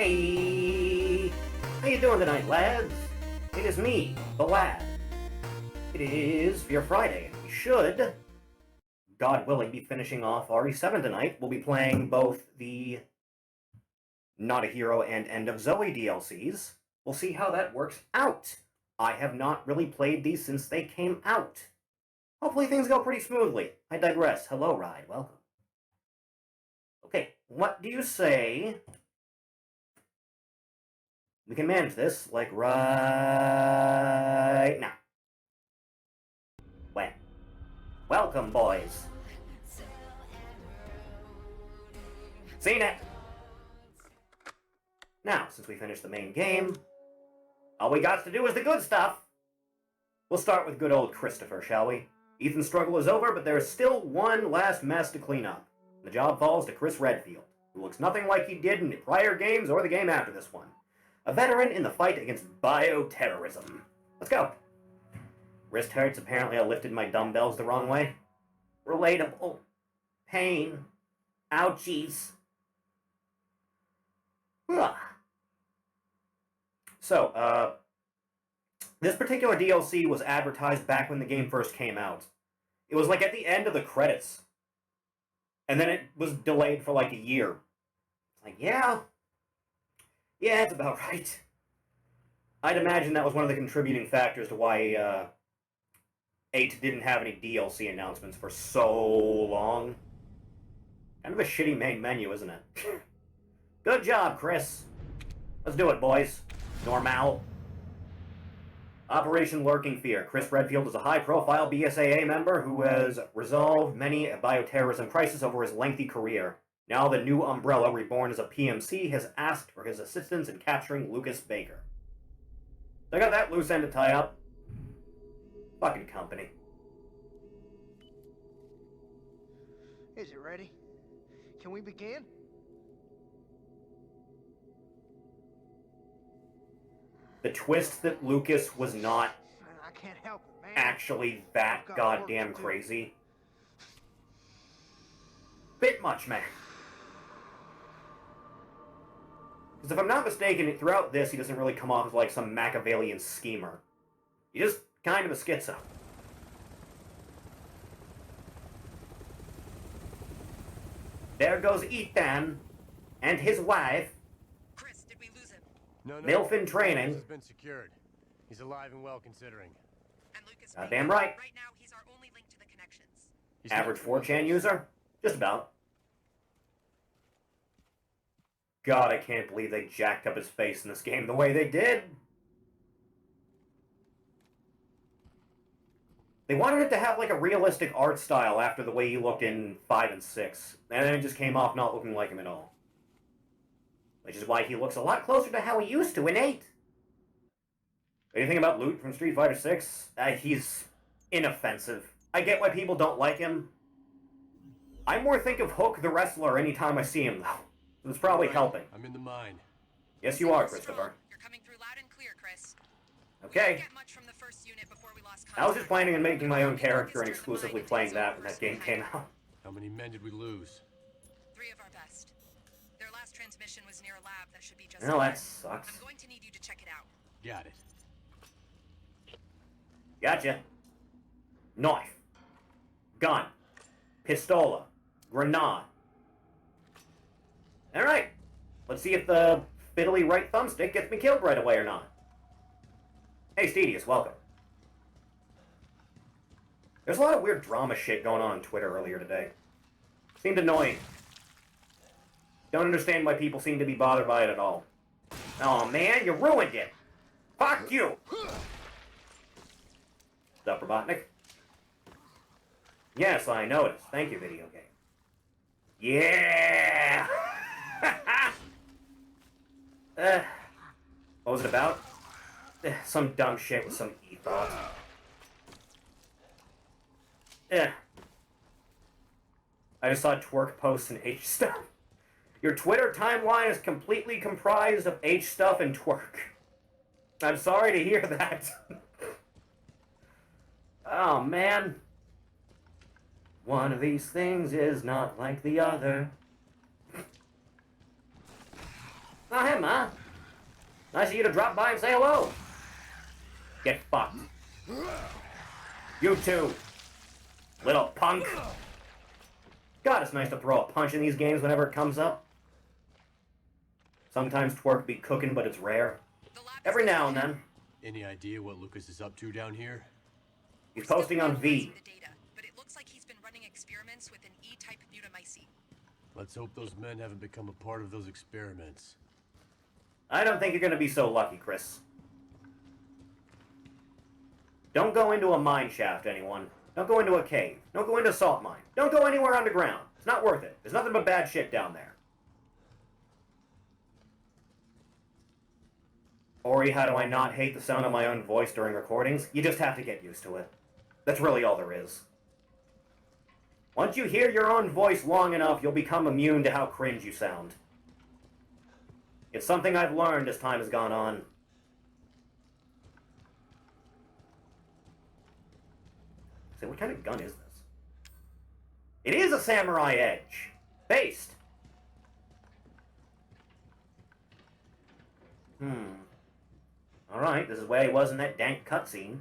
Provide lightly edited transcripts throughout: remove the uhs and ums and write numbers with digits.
Hey! How you doing tonight, lads? It is me, the lad. It is Fear Friday, and we should, God willing, be finishing off RE7 tonight. We'll be playing both the Not a Hero and End of Zoe DLCs. We'll see how that works out. I have not really played these since they came out. Hopefully things go pretty smoothly. I digress. Hello, Ride. Welcome. Okay, what do you say we can manage this, like, right now? When? Welcome, boys. Seen it! Now, since we finished the main game, all we got to do is the good stuff. We'll start with good old Christopher, shall we? Ethan's struggle is over, but there is still one last mess to clean up. The job falls to Chris Redfield, who looks nothing like he did in the prior games or the game after this one. A veteran in the fight against bioterrorism. Let's go. Wrist hurts. Apparently I lifted my dumbbells the wrong way. Relatable. Pain. Ouchies. Ugh. So, this particular DLC was advertised back when the game first came out. It was like at the end of the credits. And then it was delayed for like a year. Like, yeah, it's about right. I'd imagine that was one of the contributing factors to why 8 didn't have any DLC announcements for so long. Kind of a shitty main menu, isn't it? Good job, Chris. Let's do it, boys. Normal. Operation Lurking Fear. Chris Redfield is a high-profile BSAA member who has resolved many bioterrorism crises over his lengthy career. Now the new Umbrella, reborn as a PMC, has asked for his assistance in capturing Lucas Baker. I got that loose end to tie up. Fucking company. Is it ready? Can we begin? The twist that Lucas was not I can't help it, man. actually that goddamn crazy. Bit much, man. Because if I'm not mistaken, throughout this, he doesn't really come off as like some Machiavellian schemer. He's just kind of a schizo. There goes Ethan and his wife. Chris, did we lose him? No. MILF in training. Has been secured. He's alive and well considering. And Lucas Goddamn Baker? right. Right now, he's our only link to the connections. He's Average not- 4chan user? Just about. God, I can't believe they jacked up his face in this game the way they did. They wanted it to have like a realistic art style after the way he looked in 5 and 6. And then it just came off not looking like him at all. Which is why he looks a lot closer to how he used to in 8. Anything about Loot from Street Fighter 6? He's inoffensive. I get why people don't like him. I more think of Hook the wrestler anytime I see him, though. It's probably helping. I'm in the mine. Yes, you are, Christopher. You're coming through loud and clear, Chris. We Okay. didn't get much from the first unit before we lost I was just contact. planning on making my own character and exclusively playing that when that game came out. How many men did we lose? 3 of our best. Their last transmission was near a lab that should be just Well, that ahead. sucks. I'm going to need you to check it out. Got it. Gotcha. Knife. Gun. Pistola. Grenade. Alright. Let's see if the fiddly right thumbstick gets me killed right away or not. Hey, Stedius, welcome. There's a lot of weird drama shit going on Twitter earlier today. Seemed annoying. Don't understand why people seem to be bothered by it at all. Oh man, you ruined it! Fuck you! What's up, Robotnik? Yes, I noticed. Thank you, video game. Yeah! What was it about? Some dumb shit with some ethos. I just saw twerk posts and H stuff. Your Twitter timeline is completely comprised of H stuff and twerk. I'm sorry to hear that. Oh, man. One of these things is not like the other. Oh, hey, Ma. Nice of you to drop by and say hello. Get fucked. You too. Little punk. God, it's nice to throw a punch in these games whenever it comes up. Sometimes twerk be cooking, but it's rare. Every now and then. Any idea what Lucas is up to down here? He's posting on V. The data, but it looks like he's been running experiments with an E-type mutamycete. Let's hope those men haven't become a part of those experiments. I don't think you're gonna be so lucky, Chris. Don't go into a mine shaft, anyone. Don't go into a cave. Don't go into a salt mine. Don't go anywhere underground. It's not worth it. There's nothing but bad shit down there. Ori, how do I not hate the sound of my own voice during recordings? You just have to get used to it. That's really all there is. Once you hear your own voice long enough, you'll become immune to how cringe you sound. It's something I've learned as time has gone on. Say, what kind of gun is this? It is a Samurai Edge. Based. Alright, this is where he was in that dank cutscene.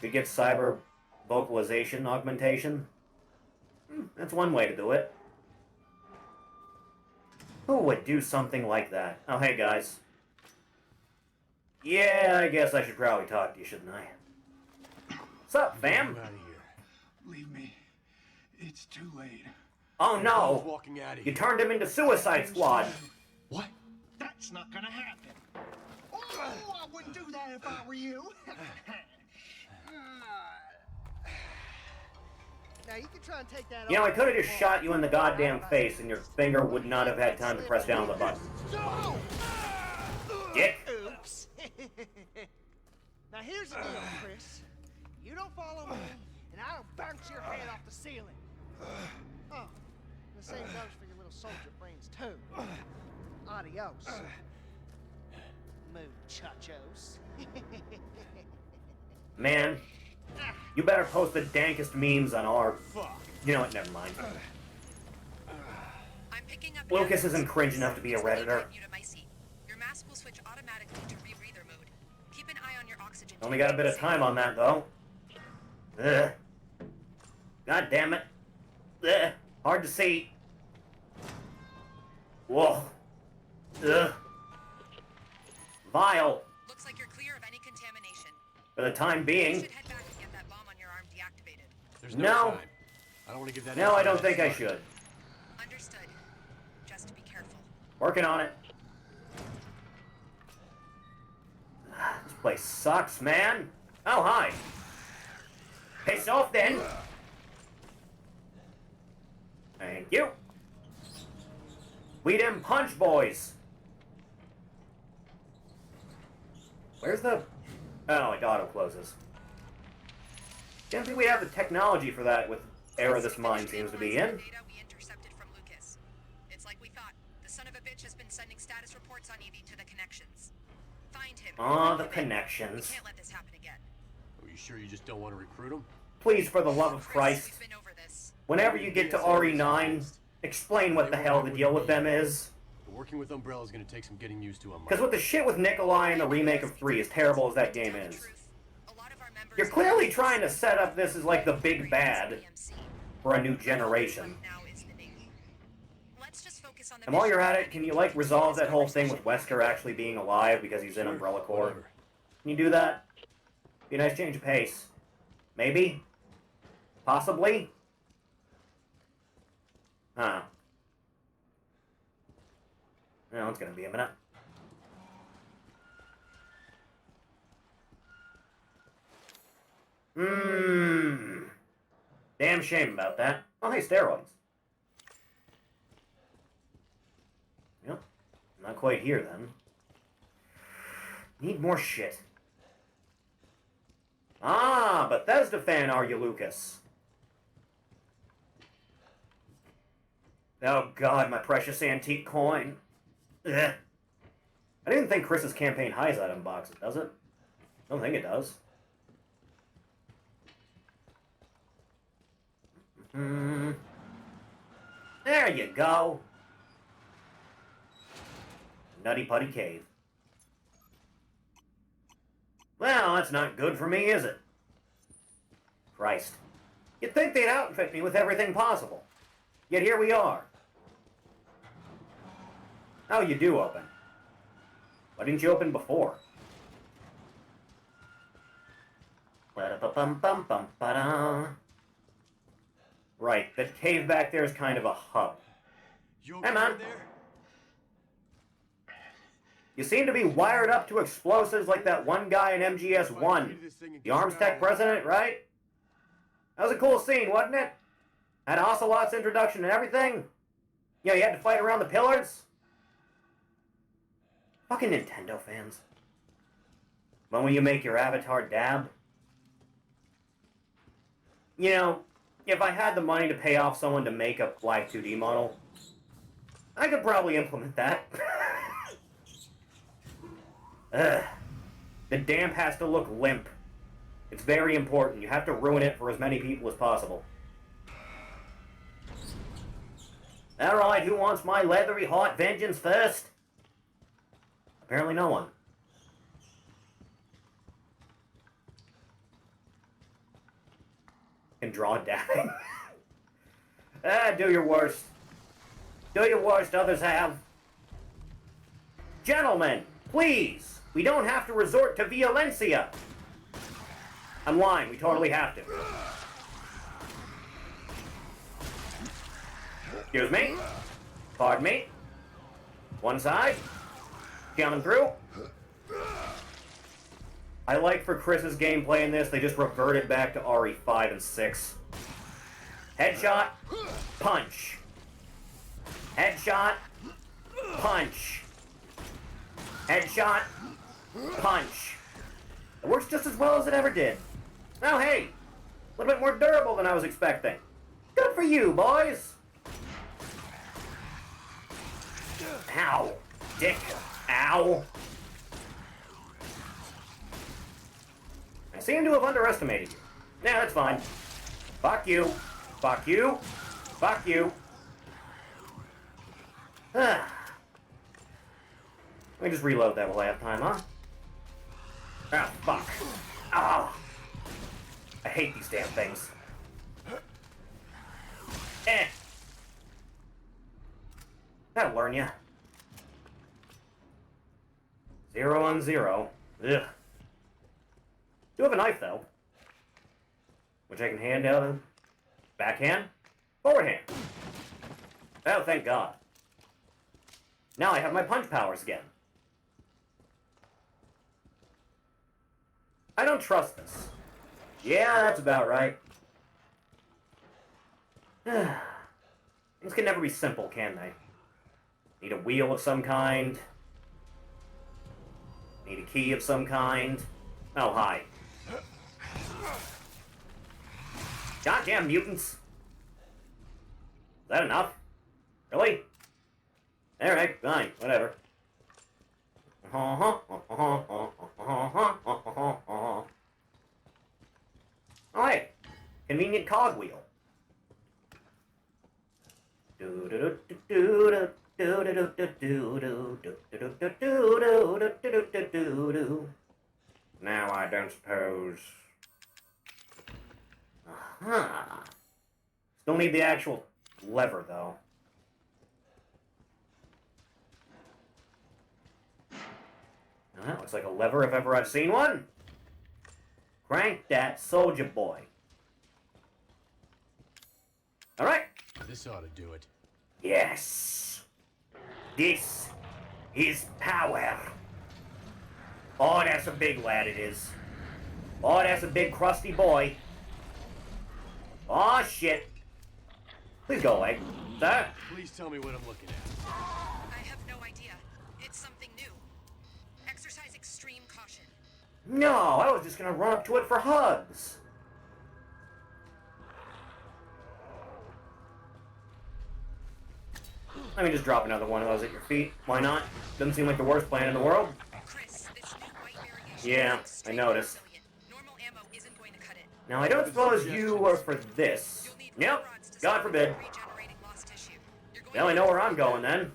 Could get cyber vocalization augmentation. That's one way to do it. Who would do something like that? Oh, hey, guys. Yeah, I guess I should probably talk to you, shouldn't I? What's up, fam? Get out of here. Leave me. It's too late. Oh, Who's no! walking out of You here? turned him into Suicide Squad! What? That's not gonna happen. Oh, I wouldn't do that if I were you. Now you can try and take that. You know, I could have just shot you in the goddamn face and your finger would not have had time to press down on the button. No! Dick! Oops. Now here's the deal, Chris. You don't follow me, and I don't bounce your head off the ceiling. Oh, the same goes for your little soldier friends too. Adios, muchachos. Man, you better post the dankest memes on our... You know what, never mind. I'm picking up Lucas evidence isn't cringe enough to be a of E-type Redditor. mutamycete. Your mask will switch automatically to rebreather mode. Keep an eye on your oxygen. Only got a bit of time on that, though. Ugh. God damn it. Ugh. Hard to see. Whoa. Ugh. Vile. Looks like you're clear of any contamination. For the time You being. should head back and get that bomb on your arm deactivated. There's No. no time. I don't want to give that. No, I don't information think I out. should. Understood. Just be careful. Working on it. This place sucks, man. Oh, hi. Piss off, then. Thank you. We them punch boys. Where's the... Oh, it auto closes. Didn't think we have the technology for that with era this mine seems to be in. Data we intercepted from Lucas. It's like we thought. The son of a bitch has been sending status reports on EV to the connections. Find him. Ah, the We connections. can't let this happen again. Are you sure you just don't want to recruit him? Please, for the love of Chris, Christ. we've been over this. Whenever you get to RE9, explain what the hell the deal with them is. Working with Umbrella is going to take some getting used to on my Because with the shit with Nikolai and the remake of 3, as terrible as that game To tell the is, truth, a lot of our members you're clearly trying to set up this as like the big bad for a new generation. Now is the Navy. Let's just focus on the And while you're mission. at it, can you like resolve that whole thing with Wesker actually being alive because he's in Umbrella Corps? Whatever. Can you do that? Be a nice change of pace. Maybe? Possibly? Huh. Well, it's gonna be a minute. Damn shame about that. Oh, hey, steroids. Yep. Not quite here, then. Need more shit. Ah, Bethesda fan, are you, Lucas? Oh god, my precious antique coin. Ugh. I didn't think Chris's campaign highs item box it, does it? I don't think it does. There you go. Nutty Putty Cave. Well, that's not good for me, is it? Christ. You'd think they'd outfit me with everything possible. Yet here we are. Oh, you do open. Why didn't you open before? Right, that cave back there is kind of a hub. You Hey, okay man. in there? You seem to be wired up to explosives like that one guy in MGS-1. The arms tech president, right? That was a cool scene, wasn't it? Had Ocelot's introduction and everything. You know, you had to fight around the pillars. Fucking Nintendo fans. When will you make your avatar dab? You know, if I had the money to pay off someone to make a Black 2D model, I could probably implement that. Ugh. The damp has to look limp. It's very important. You have to ruin it for as many people as possible. Alright, who wants my leathery hot vengeance first? Apparently no one. Can draw dabbing. Do your worst. Do your worst, others have. Gentlemen, please, we don't have to resort to violencia. I'm lying, we totally have to. Excuse me. Pardon me. One side. Coming through. I like for Chris's gameplay in this, they just reverted back to RE5 and 6. Headshot, punch. Headshot, punch. Headshot, punch. It works just as well as it ever did. Oh, hey, a little bit more durable than I was expecting. Good for you, boys. Ow, dick. Ow. I seem to have underestimated you. Yeah, that's fine. Fuck you. Fuck you. Fuck you. Let me just reload that while I have time, huh? Ah, fuck. Ah. I hate these damn things. That'll learn ya. 0 on 0. Ugh. Do have a knife, though. Which I can hand out. Backhand? Forward hand. Oh, thank God. Now I have my punch powers again. I don't trust this. Yeah, that's about right. Things can never be simple, can they? Need a wheel of some kind. Need a key of some kind. Oh, hi. Goddamn mutants! Is that enough? Really? Alright, fine, whatever. Alright. Convenient cogwheel. Now I don't suppose. Still need the actual lever, though. Well, that looks like a lever if ever I've seen one. Crank that soldier boy. Alright. This ought to do it. Yes. This is power. Oh, that's a big lad it is. Oh, that's a big crusty boy. Oh, shit. Please go away. Sir? Please tell me what I'm looking at. I have no idea. It's something new. Exercise extreme caution. No, I was just gonna run up to it for hugs. Let me just drop another one of those at your feet. Why not? Doesn't seem like the worst plan in the world. Chris, this new white variation Yeah, is I extremely noticed. resilient. Normal ammo isn't going to cut it. Now, I don't suppose you are for this. You'll need Nope, rods to God stop forbid. regenerating lost tissue. You're going Well, I to know need where I'm going then.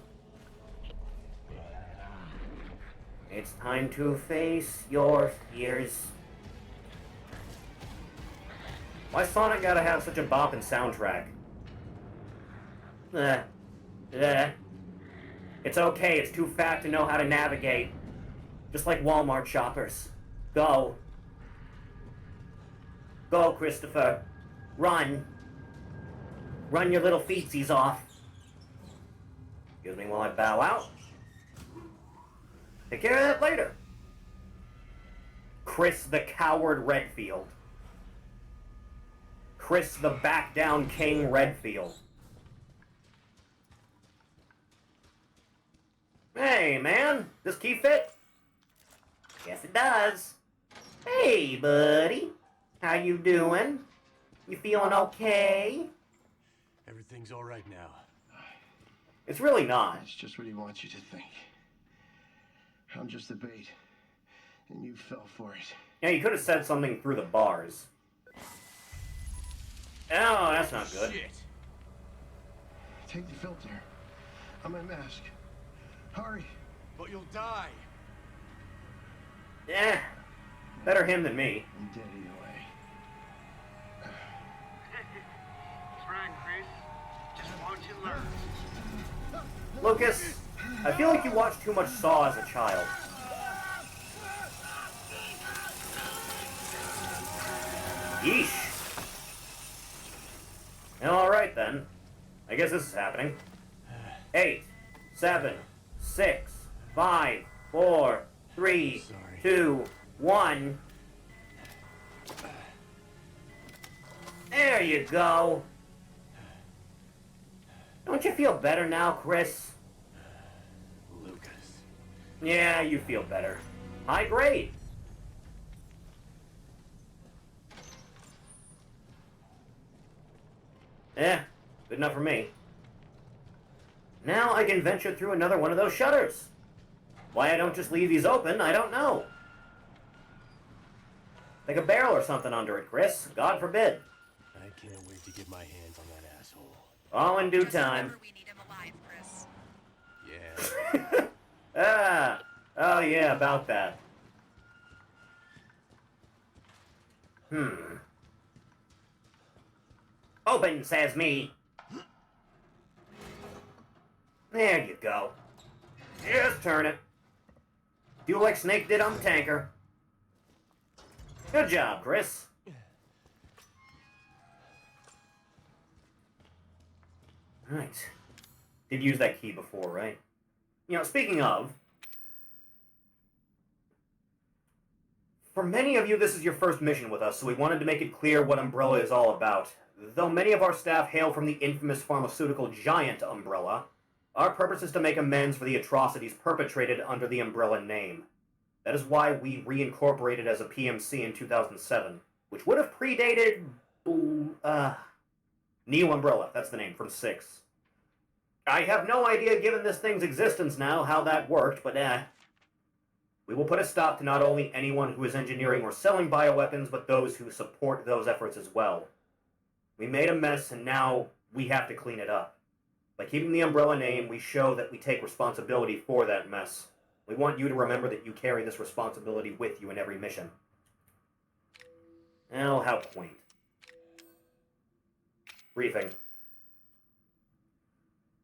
It's time to face your fears. Why Sonic gotta have such a boppin' soundtrack? It's okay, it's too fat to know how to navigate. Just like Walmart shoppers. Go. Go, Christopher. Run. Run your little feetsies off. Excuse me while I bow out. Take care of that later. Chris the Coward Redfield. Chris the Back Down King Redfield. Hey, man. Does key fit? Yes, it does. Hey, buddy. How you doing? You feeling okay? Everything's all right now. It's really not. It's just what he wants you to think. I'm just the bait, and you fell for it. Yeah, you could have said something through the bars. Oh, that's not good. Shit. Take the filter. On my mask. Hurry. But you'll die. Yeah, better him than me. I'm dead either way. That's right, Chris. Just want you to learn. Lucas, I feel like you watched too much Saw as a child. Yeesh. Alright then. I guess this is happening. 8, 7, 6, 5, 4, 3, Sorry. 2, 1. There you go. Don't you feel better now, Chris? Lucas. Yeah, you feel better. High grade. Eh, good enough for me. Now I can venture through another one of those shutters. Why I don't just leave these open, I don't know. Like a barrel or something under it, Chris. God forbid. I can't wait to get my hands on that asshole. All in due Just time. remember we need him alive, Chris. Yeah. Oh yeah, about that. Open, says me. There you go. Just turn it. Do like Snake did on the tanker. Good job, Chris. Right. Did use that key before, right? You know, speaking of, for many of you, this is your first mission with us, so we wanted to make it clear what Umbrella is all about. Though many of our staff hail from the infamous pharmaceutical giant Umbrella, our purpose is to make amends for the atrocities perpetrated under the Umbrella name. That is why we reincorporated as a PMC in 2007, which would have predated, Neo Umbrella, that's the name, from 6. I have no idea, given this thing's existence now, how that worked, but we will put a stop to not only anyone who is engineering or selling bioweapons, but those who support those efforts as well. We made a mess, and now we have to clean it up. By keeping the Umbrella name, we show that we take responsibility for that mess. We want you to remember that you carry this responsibility with you in every mission. Oh, how quaint. Briefing.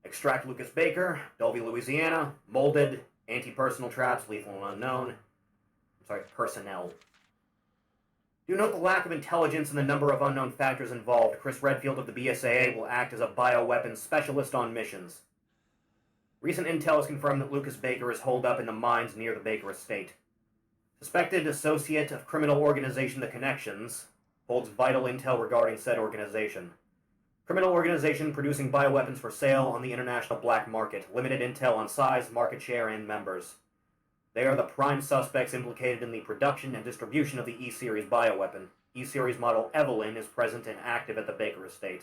Extract Lucas Baker, Dulvey, Louisiana, molded, anti-personal traps, lethal and unknown. Personnel. Do note the lack of intelligence and the number of unknown factors involved. Chris Redfield of the BSAA will act as a bioweapons specialist on missions. Recent intel has confirmed that Lucas Baker is holed up in the mines near the Baker estate. Suspected associate of criminal organization The Connections holds vital intel regarding said organization. Criminal organization producing bioweapons for sale on the international black market. Limited intel on size, market share, and members. They are the prime suspects implicated in the production and distribution of the E-Series bioweapon. E-Series model Evelyn is present and active at the Baker estate.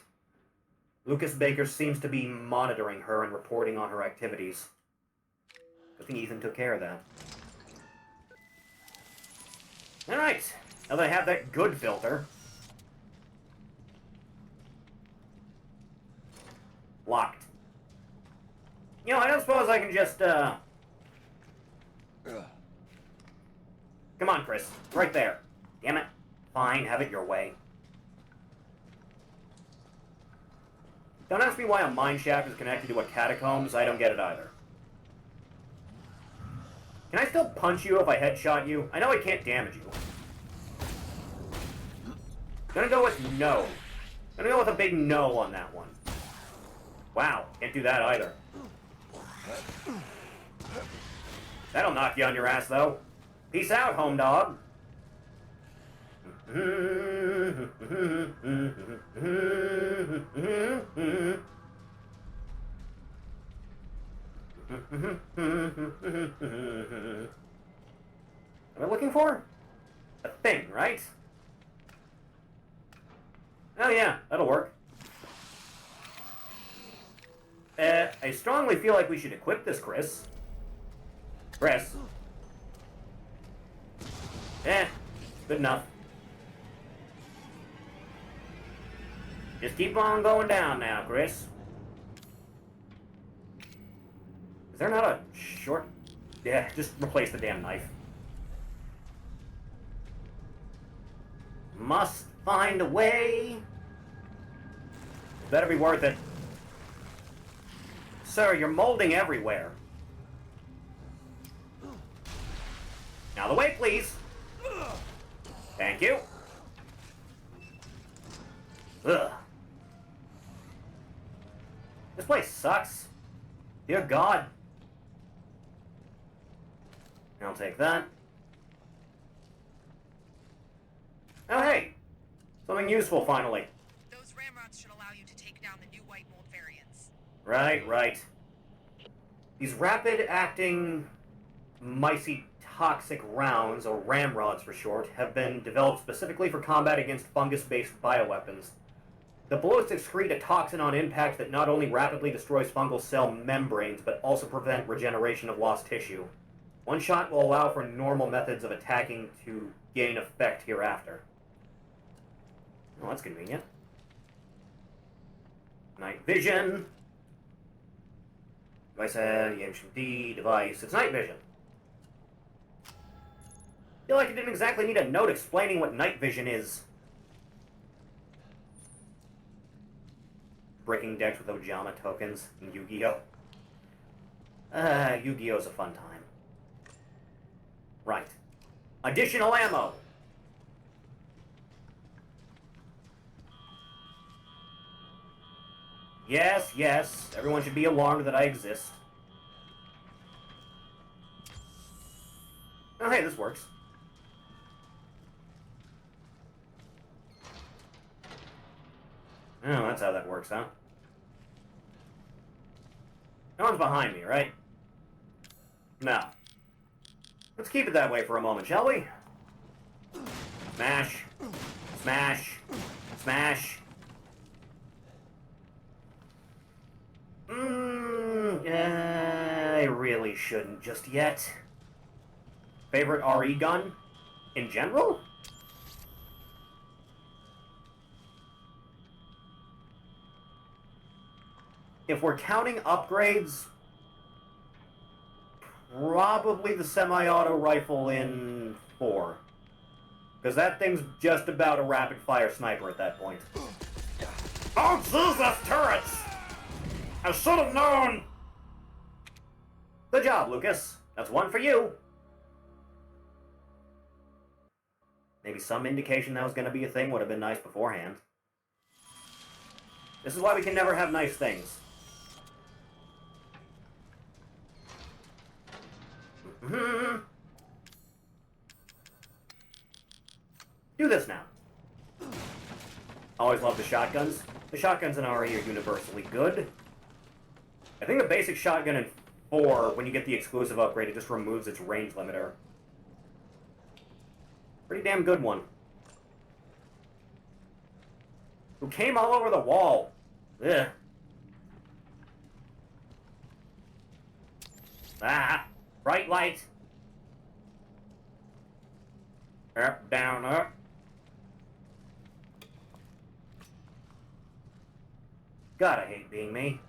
Lucas Baker seems to be monitoring her and reporting on her activities. Good thing Ethan took care of that. Alright, now that I have that good filter. Locked. You know, I don't suppose I can just, Come on, Chris. Right there. Damn it. Fine, have it your way. Don't ask me why a mine shaft is connected to a catacombs. I don't get it either. Can I still punch you if I headshot you? I know I can't damage you. Gonna go with no. Gonna go with a big no on that one. Wow, can't do that either. That'll knock you on your ass, though. Peace out, home dog. What am I looking for? A thing, right? Oh yeah, that'll work. I strongly feel like we should equip this, Chris. Chris. Good enough. Just keep on going down now, Chris. Is there not a short... Yeah, just replace the damn knife. Must find a way. Better be worth it. Sir, you're molding everywhere. Now the way, please. Thank you. Ugh. This place sucks. Dear God. I'll take that. Oh, hey. Something useful, finally. Those ramrods should allow you to take down the new white mold variants. Right. These rapid-acting, micey toxic rounds, or ramrods for short, have been developed specifically for combat against fungus-based bioweapons. The bullets excrete a toxin on impact that not only rapidly destroys fungal cell membranes, but also prevent regeneration of lost tissue. One shot will allow for normal methods of attacking to gain effect hereafter. Oh, that's convenient. Night vision. Device the ancient D device. It's night vision. Feel like I didn't exactly need a note explaining what night vision is. Breaking decks with Ojama tokens in Yu-Gi-Oh! Yu-Gi-Oh's a fun time. Right. Additional ammo! Yes, everyone should be alarmed that I exist. Oh, hey, this works. Oh, that's how that works, huh? No one's behind me, right? No. Let's keep it that way for a moment, shall we? Smash. Smash. Smash. I really shouldn't just yet. Favorite RE gun? In general? If we're counting upgrades, probably the semi-auto rifle in 4. Because that thing's just about a rapid-fire sniper at that point. Oh, Jesus, turrets! I should have known! Good job, Lucas. That's one for you. Maybe some indication that was going to be a thing would have been nice beforehand. This is why we can never have nice things. Do this now. Always love the shotguns. The shotguns in RE are universally good. I think the basic shotgun in 4, when you get the exclusive upgrade, it just removes its range limiter. Pretty damn good one. Who came all over the wall? Ugh. Ah! Bright light! Up, down, up. God, I hate being me.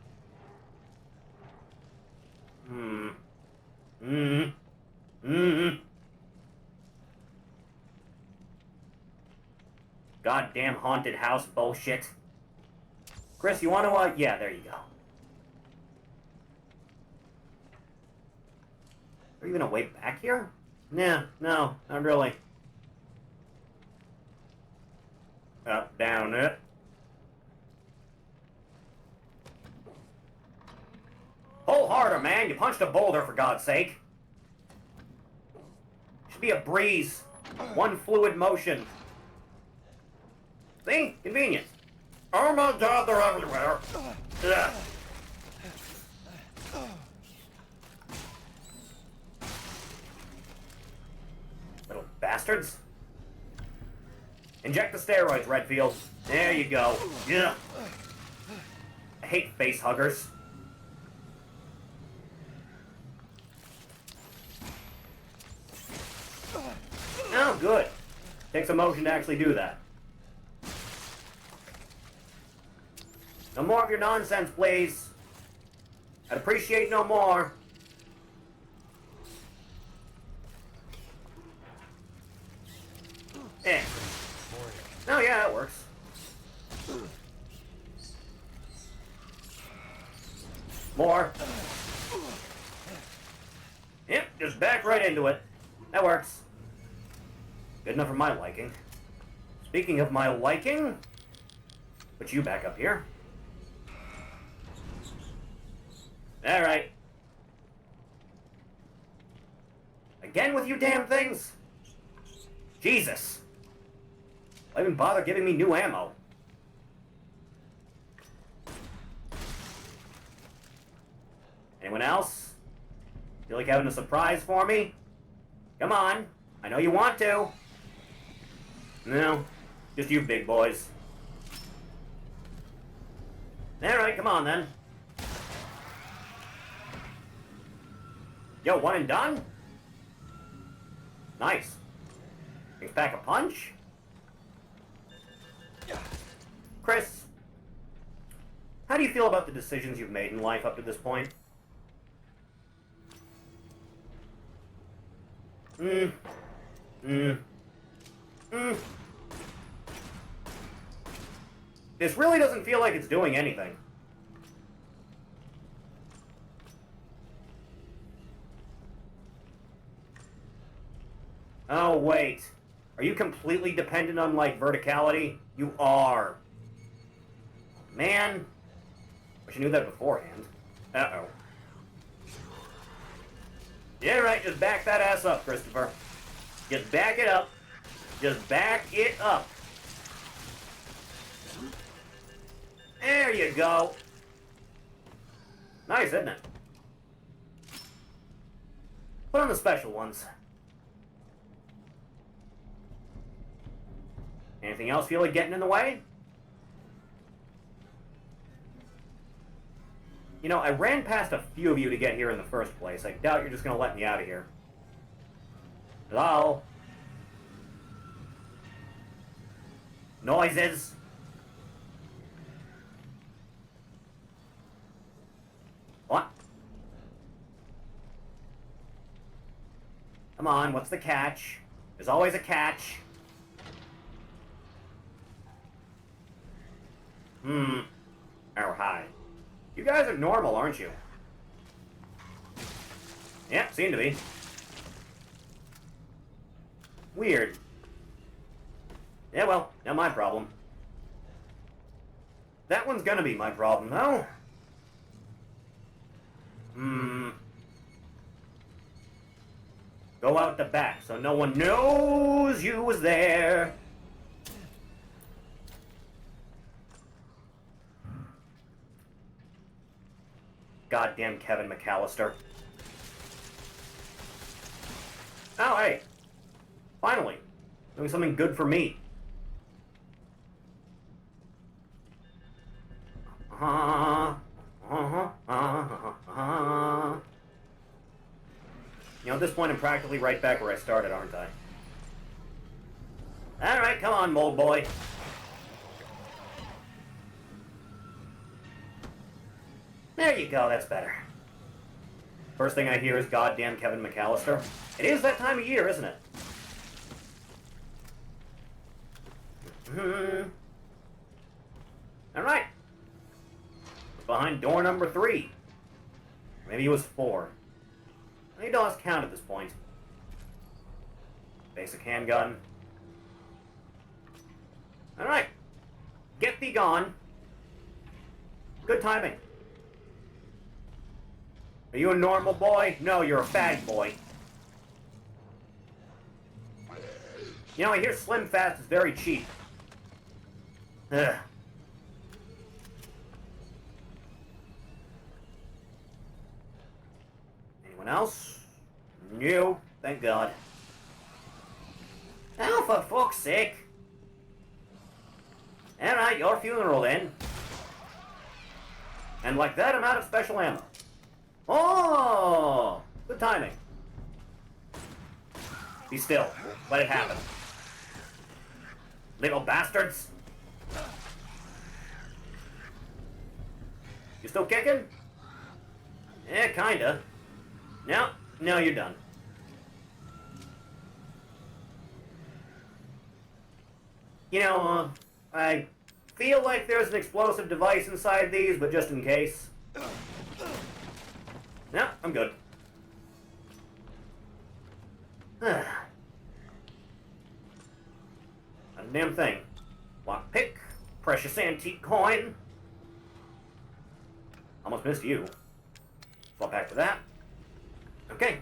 goddamn haunted house bullshit. Chris, you want to, yeah, there you go. Is there even a way back here? Nah, no, not really. Up, down, it. Pull harder, man. You punched a boulder, for God's sake. Should be a breeze. One fluid motion. See? Convenient. Oh my God, they're everywhere. Ugh. Little bastards. Inject the steroids, Redfield. There you go. Yeah. I hate face huggers. Oh, good. Takes a motion to actually do that. No more of your nonsense, please. I'd appreciate no more. Eh. Oh, yeah, that works. More. Yep, just back right into it. That works. Good enough for my liking. Speaking of my liking, put you back up here. Alright. Again with you damn things? Jesus. Why even bother giving me new ammo? Anyone else? Feel like having a surprise for me? Come on. I know you want to. No. Just you big boys. Alright, come on then. Yo, one and done? Nice. Brings back a punch? Chris, how do you feel about the decisions you've made in life up to this point? This really doesn't feel like it's doing anything. Oh, wait. Are you completely dependent on, like, verticality? You are. Man. Wish I knew that beforehand. Uh-oh. Yeah, right, just back that ass up, Christopher. Just back it up. Just back it up. There you go. Nice, isn't it? Put on the special ones. Anything else feel like getting in the way? You know, I ran past a few of you to get here in the first place. I doubt you're just gonna let me out of here. Hello? Noises? What? Come on, what's the catch? There's always a catch. Oh, hi. You guys are normal, aren't you? Yeah, seem to be. Weird. Yeah, well, not my problem. That one's gonna be my problem, though. Go out the back so no one knows you was there. Goddamn Kevin McAllister. Oh, hey. Finally. Doing something good for me. You know, at this point, I'm practically right back where I started, aren't I? Alright, come on, mold boy. There you go, that's better. First thing I hear is goddamn Kevin McAllister. It is that time of year, isn't it? Alright. Behind door number 3. Maybe it was 4. I lost count at this point. Basic handgun. Alright. Get thee gone. Good timing. Are you a normal boy? No, you're a fag boy. You know, I hear Slim Fast is very cheap. Ugh. Anyone else? No, thank God. Oh, for fuck's sake. Alright, your funeral then. And like that, I'm out of special ammo. Oh! Good timing. Be still. Let it happen. Little bastards. You still kicking? Yeah, kinda. No, you're done. You know, I feel like there's an explosive device inside these, but just in case. No, I'm good. Not a damn thing. Lockpick, precious antique coin. Almost missed you. Swap back to that. Okay.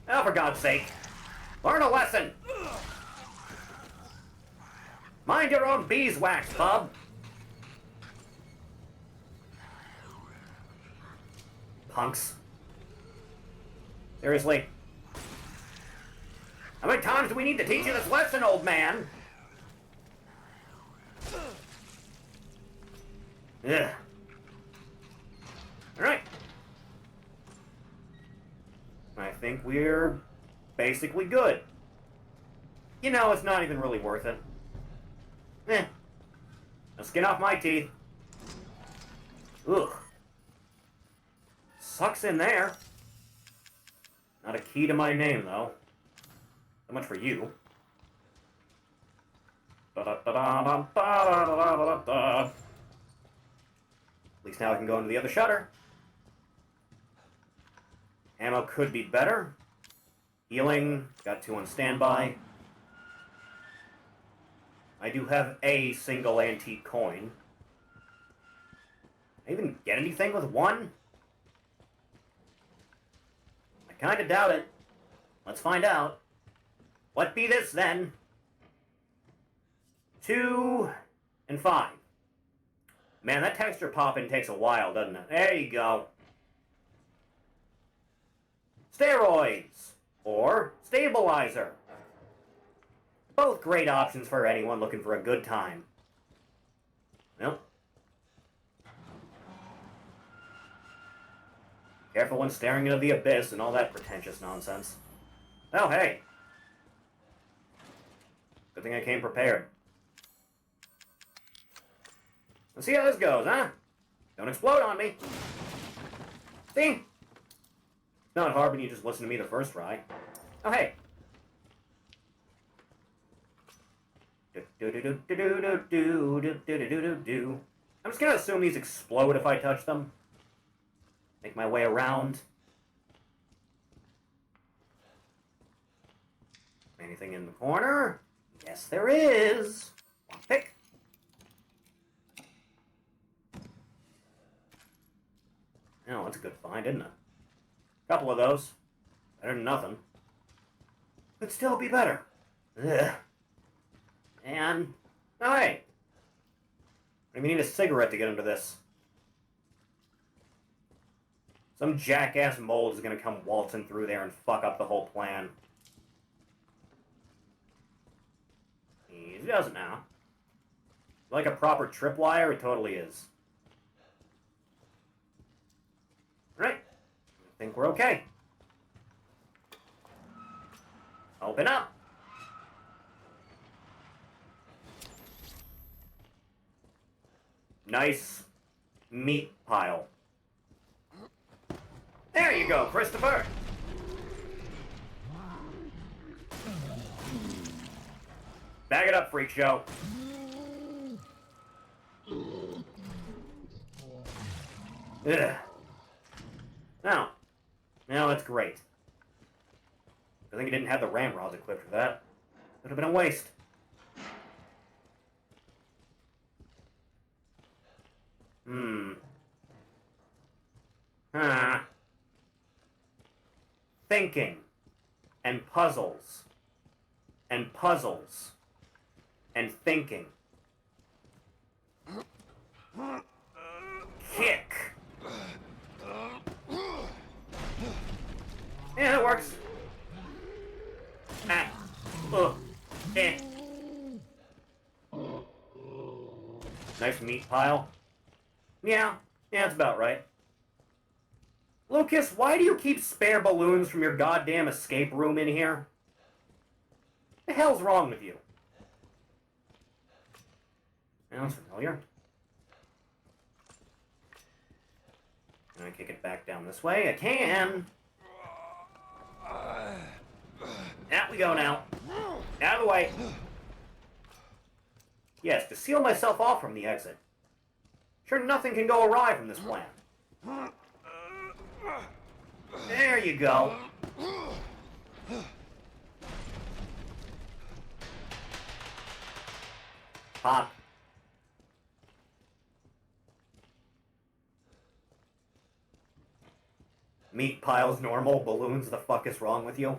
Oh, for God's sake. Learn a lesson. Mind your own beeswax, bub. Punks. Seriously. How many times do we need to teach you this lesson, old man? Ugh. Alright. I think we're basically good. You know, it's not even really worth it. No skin off my teeth. Ugh. Sucks in there. Not a key to my name, though. So much for you. At least now I can go into the other shutter. Ammo could be better. Healing, got 2 on standby. I do have a single antique coin. I even get anything with 1? I kinda doubt it. Let's find out. What be this, then? 2 and 5. Man, that texture pop-in takes a while, doesn't it? There you go. Steroids. Or stabilizer. Both great options for anyone looking for a good time. Nope. Careful when staring into the abyss and all that pretentious nonsense. Oh, hey. Good thing I came prepared. Let's see how this goes, huh? Don't explode on me. See? It's not hard when you just listen to me the first try. Oh, hey. I'm just gonna assume these explode if I touch them. Make my way around. Anything in the corner? Yes, there is. One pick. Oh, that's a good find, isn't it? Couple of those. Better than nothing. Could still be better. Ugh. And, oh hey. We need a cigarette to get into this. Some jackass mold is gonna come waltzing through there and fuck up the whole plan. He doesn't now. Like a proper tripwire, it totally is. Right. I think we're okay. Open up. Nice meat pile. There you go, Christopher. Bag it up, freak show. Ugh. No. No, that's great. I think it didn't have the ramrods equipped for that. Would have been a waste. Huh. Thinking. And puzzles. And puzzles. And thinking. Kick. Yeah, that works. Ah. Eh. Nice meat pile. Yeah, that's about right. Lucas, why do you keep spare balloons from your goddamn escape room in here? The hell's wrong with you? Sounds familiar. Can I kick it back down this way? I can! Out we go now. Out of the way. Yes, to seal myself off from the exit. Sure nothing can go awry from this plan. There you go. Pop. Meat piles normal, balloons the fuck is wrong with you?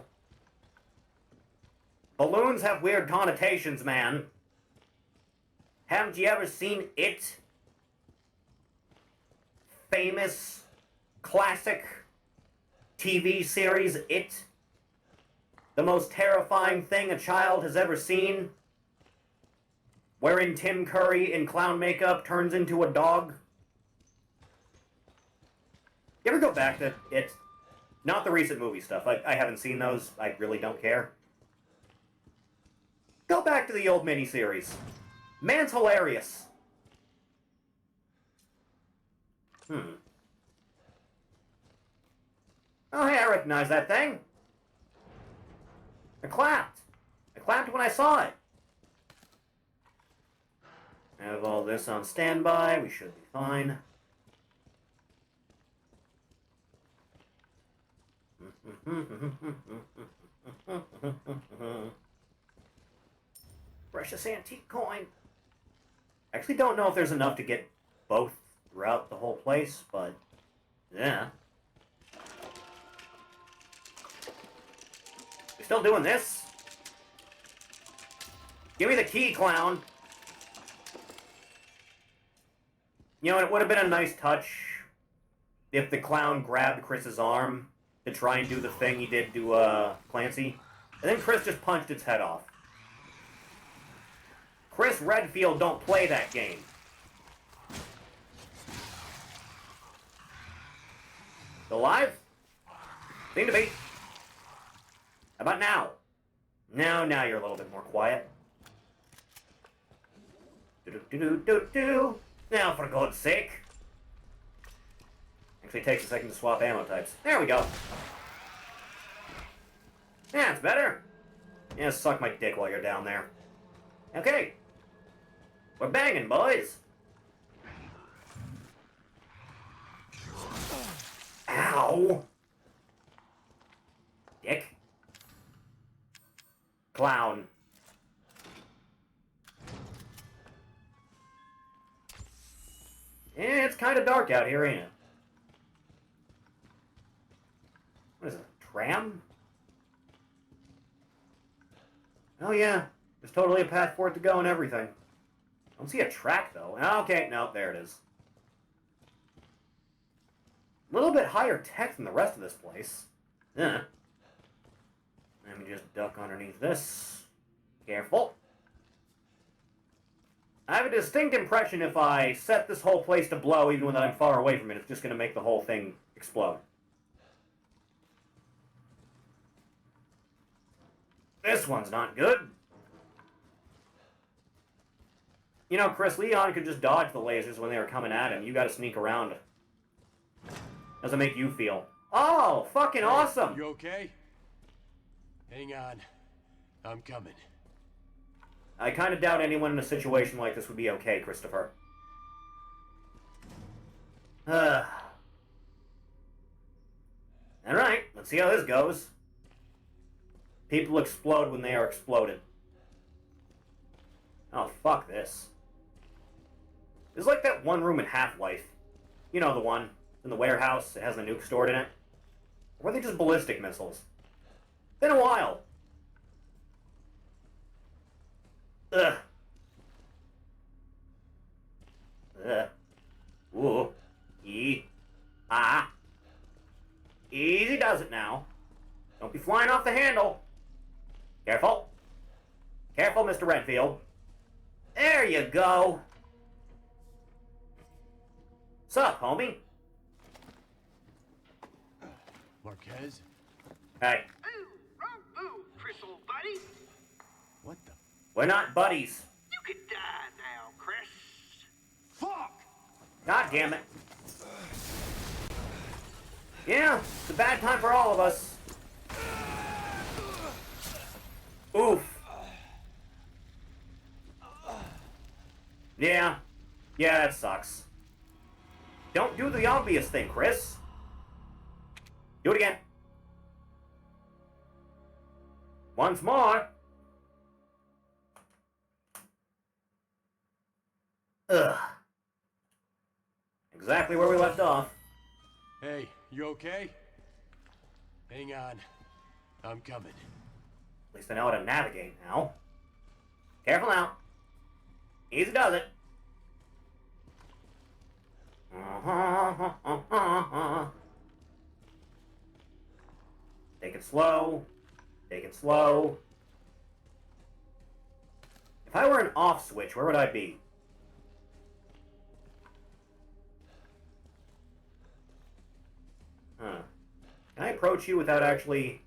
Balloons have weird connotations, man. Haven't you ever seen It? Famous, classic TV series It? The most terrifying thing a child has ever seen? Wherein Tim Curry in clown makeup turns into a dog? You ever go back to It? Not the recent movie stuff. I haven't seen those. I really don't care. Go back to the old miniseries. Man's hilarious. Oh, hey, I recognize that thing. I clapped. I clapped when I saw it. I have all this on standby. We should be fine. Precious antique coin. I actually don't know if there's enough to get both throughout the whole place, but yeah. You still doing this? Give me the key, clown. You know, it would have been a nice touch if the clown grabbed Chris's arm to try and do the thing he did to Clancy, and then Chris just punched its head off. Chris Redfield don't play that game. Still alive? Seem to be. How about now? No, now you're a little bit more quiet. Do-do-do-do-do-do. Now, for God's sake. Actually, it takes a second to swap ammo types. There we go. Yeah, it's better. Yeah, suck my dick while you're down there. Okay. We're banging, boys. Ow. Dick. Clown. Yeah, it's kind of dark out here, ain't it? What is it, a tram? Oh yeah, there's totally a path for it to go and everything. I don't see a track, though. Okay, no, there it is. A little bit higher tech than the rest of this place. Yeah. Let me just duck underneath this. Careful. I have a distinct impression if I set this whole place to blow, even when I'm far away from it, it's just going to make the whole thing explode. This one's not good. You know, Chris, Leon could just dodge the lasers when they were coming at him. You gotta sneak around. Doesn't make you feel. Oh, fucking awesome! You okay? Hang on. I'm coming. I kind of doubt anyone in a situation like this would be okay, Christopher. See how this goes? People explode when they are exploded. Oh, fuck this. It's like that one room in Half-Life. You know, the one in the warehouse that has the nuke stored in it? Or were they just ballistic missiles? Been a while. Ugh. Ugh. Ooh. Ah. Easy does it now. Don't be flying off the handle. Careful. Careful, Mr. Redfield. There you go. Sup, homie? Marquez? Hey, Ooh, wrong move, Chris, old buddy. What the? we're not buddies. You could die now, Chris. Fuck! God damn it. Yeah, it's a bad time for all of us. Oof. Yeah. Yeah, that sucks. Don't do the obvious thing, Chris. Do it again. Once more. Ugh. Exactly where we left off. Hey, you okay? Hang on. I'm coming. At least I know how to navigate now. Careful now. Easy does it. Take it slow. Take it slow. If I were an off switch, where would I be? Huh. Can I approach you without actually...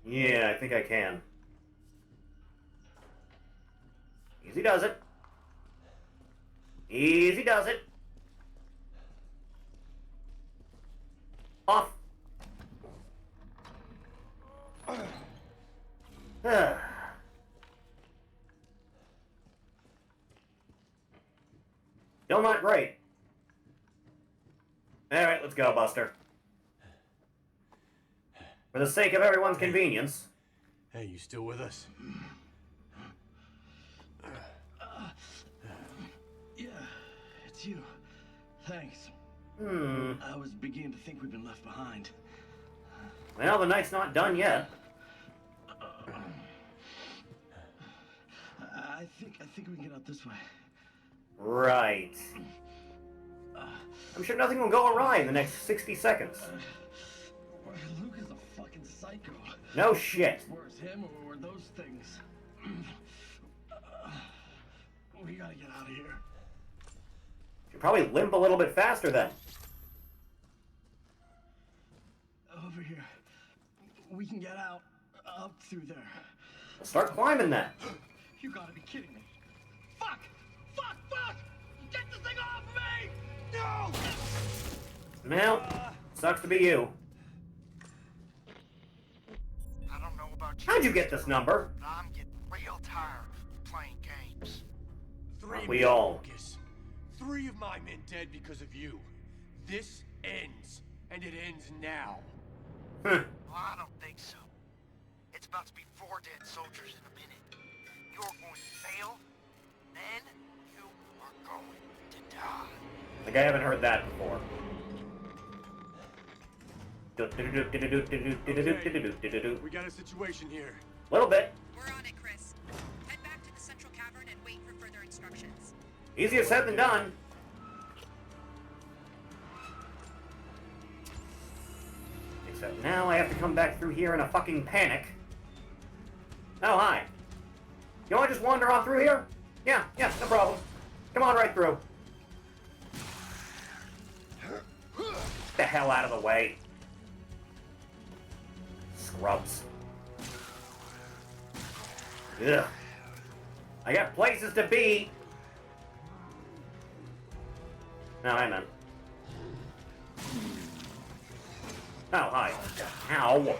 Yeah, I think I can. Easy does it. Easy does it. Off. Still not great. Alright, let's go, Buster. For the sake of everyone's convenience. Hey, you still with us? Yeah, it's you. Thanks. I was beginning to think we'd been left behind. Well, the night's not done yet. I think we can get out this way. Right. I'm sure nothing will go awry in the next 60 seconds. Luke is a fucking psycho. No shit. Worse, him or those things. We gotta get out of here. Should probably limp a little bit faster then. Over here. We can get out. Up through there. Start climbing then. You gotta be kidding me. Fuck! Fuck! Fuck! Get the thing off me! No! Well, sucks to be you. I don't know about you. How'd you get this number? But I'm getting real tired of playing games. We men, all. Lucas. 3 of my men dead because of you. This ends, and it ends now. Huh. Well, I don't think so. It's about to be 4 dead soldiers in a minute. You're going to fail, then you are going to die. Like I haven't heard that before. We got a situation here. Little bit. We're on it, Chris. Head back to the central cavern and wait for further instructions. Easier said than done. Except now I have to come back through here in a fucking panic. Oh, hi. You want to just wander on through here? Yeah, no problem. Come on right through. Get the hell out of the way. Scrubs. Ugh. I got places to be. No, I meant. Oh, hi. Ow.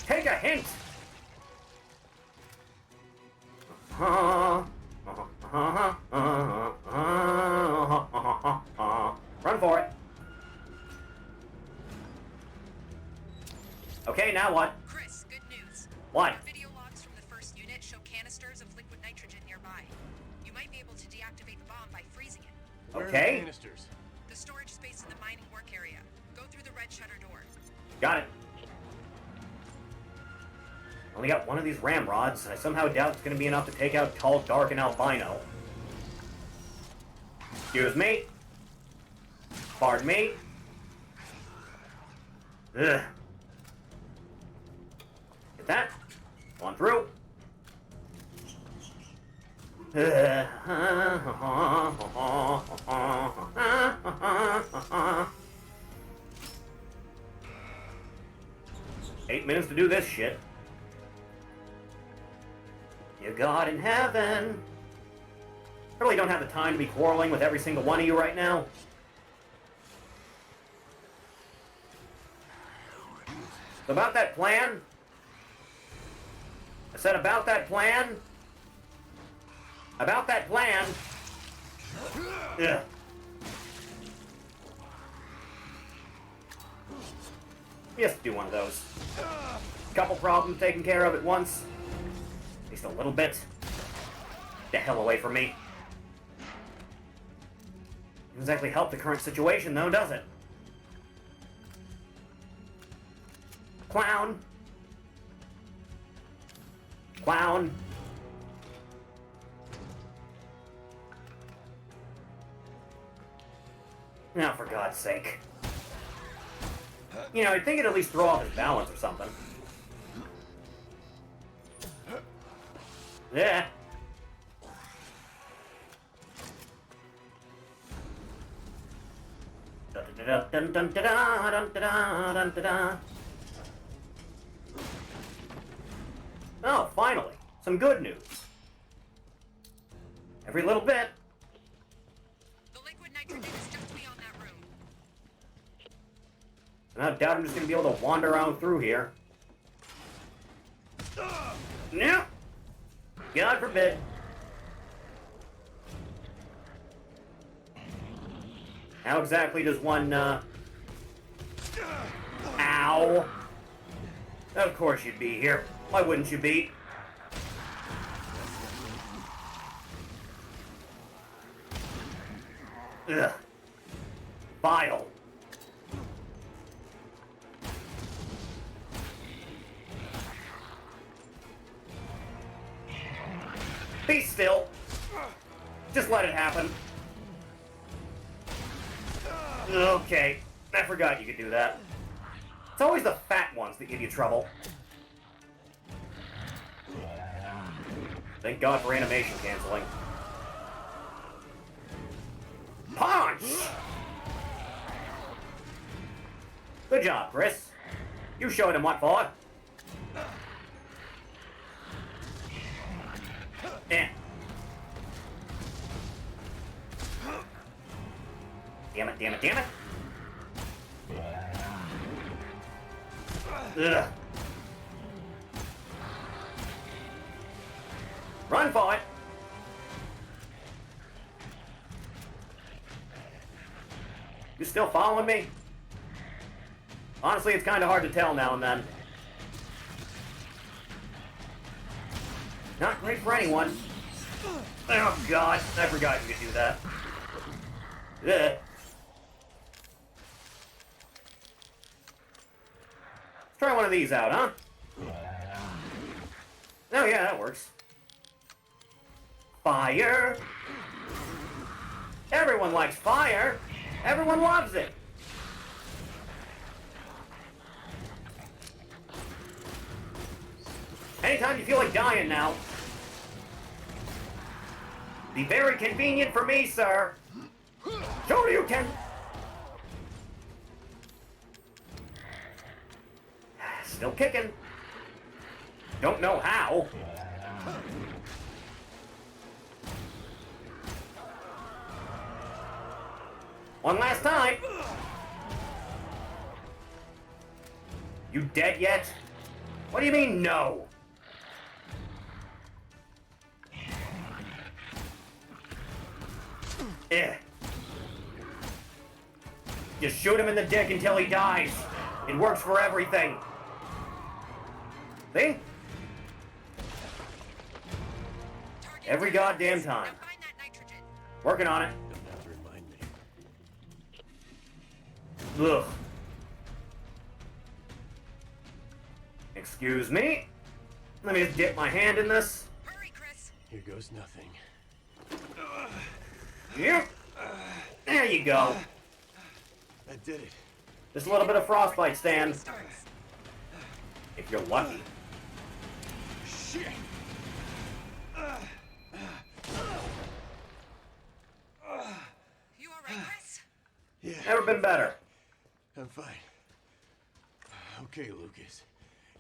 Take a hint! for it. Okay, now what? Chris, good news. What? Our video logs from the first unit show canisters of liquid nitrogen nearby. You might be able to deactivate the bomb by freezing it. Where are Okay. the canisters? The storage space in the mining work area. Go through the red shutter door. Got it. Only got one of these ramrods, and I somehow doubt it's going to be enough to take out Tall, Dark, and Albino. Excuse me. Pardon me. Ugh. Get that. On through. 8 minutes to do this shit. You God in heaven. I really don't have the time to be quarreling with every single one of you right now. About that plan? I said about that plan? About that plan? Ugh. Just do one of those. Couple problems taken care of at once. At least a little bit. Get the hell away from me. Doesn't exactly help the current situation, though, does it? Clown. Clown. Now, for God's sake. You know, I'd think it'd at least throw off his balance or something. Yeah. Oh, finally. Some good news. Every little bit. The liquid nitrogen is just beyond that room. I doubt I'm just gonna be able to wander around through here. No! God forbid. How exactly does one, Ow! Of course you'd be here. Why wouldn't you be? Ugh. Vile. Be still. Just let it happen. Okay. I forgot you could do that. It's always the fat ones that give you trouble. Thank God for animation canceling. Punch! Good job, Chris. You showed him what for. Eh. Damn it, damn it, damn it. Ugh. Run for it. You still following me? Honestly, it's kind of hard to tell now and then. Not great for anyone. Oh God, I forgot you could do that. Ugh. Let's try one of these out, huh? Oh yeah, that works. Fire! Everyone likes fire! Everyone loves it! Anytime you feel like dying now. Be very convenient for me, sir. Sure you can. Still kicking. Don't know how. One last time. You dead yet? What do you mean, no? Eh. Just shoot him in the dick until he dies. It works for everything. See? Every goddamn time. Now find that nitrogen. Working on it. Don't have to remind me. Ugh. Excuse me. Let me just dip my hand in this. Hurry, Chris. Here goes nothing. Yep. There you go. I did it. Just a little bit of frostbite, Stan. Starts. If you're lucky. Shit! You all right, Chris? Yeah, Never been better. I'm fine. Okay, Lucas.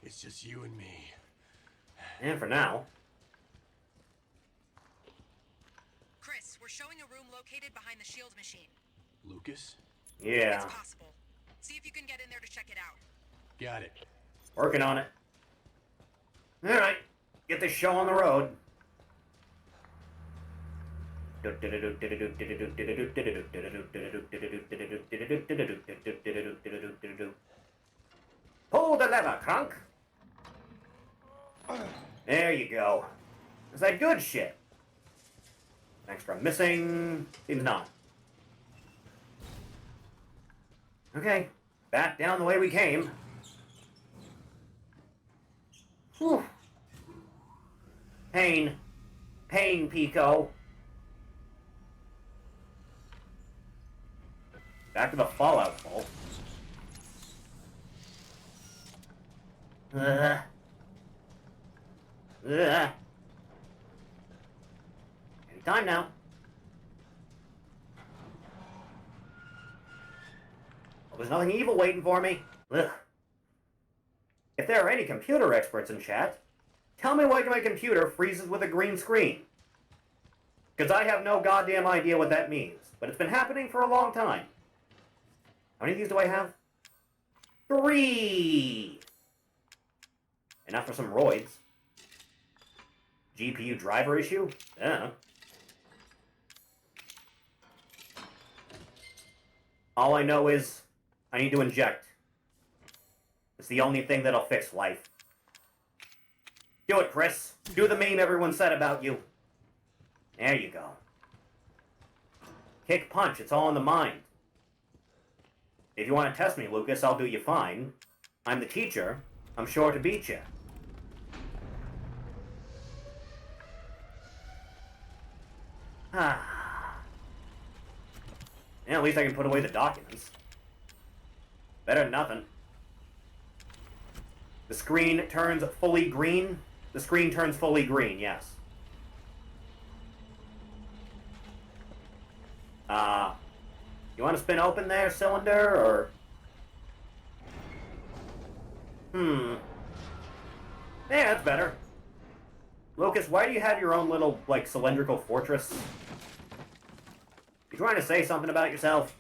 It's just you and me. And for now. Chris, we're showing a room located behind the shield machine. Lucas? Yeah. It's possible. See if you can get in there to check it out. Got it. Working on it. Alright. Get this show on the road. Pull the lever, Crunk. There you go. Is that good shit? Extra missing. Seems not. Okay. Back down the way we came. Whew. Pain. Pain, Pico. Back to the Fallout vault. Anytime now. Well, there's nothing evil waiting for me. Ugh. If there are any computer experts in chat, tell me why my computer freezes with a green screen. Because I have no goddamn idea what that means. But it's been happening for a long time. How many of these do I have? 3! And not for some roids. GPU driver issue? Yeah. All I know is I need to inject. It's the only thing that'll fix life. Do it, Chris. Do the meme everyone said about you. There you go. Kick, punch, it's all in the mind. If you want to test me, Lucas, I'll do you fine. I'm the teacher. I'm sure to beat you. Ah. Yeah, at least I can put away the documents. Better than nothing. The screen turns fully green. The screen turns fully green, yes. You want to spin open there, cylinder, or... Yeah, that's better. Lucas, why do you have your own little, like, cylindrical fortress? You trying to say something about yourself?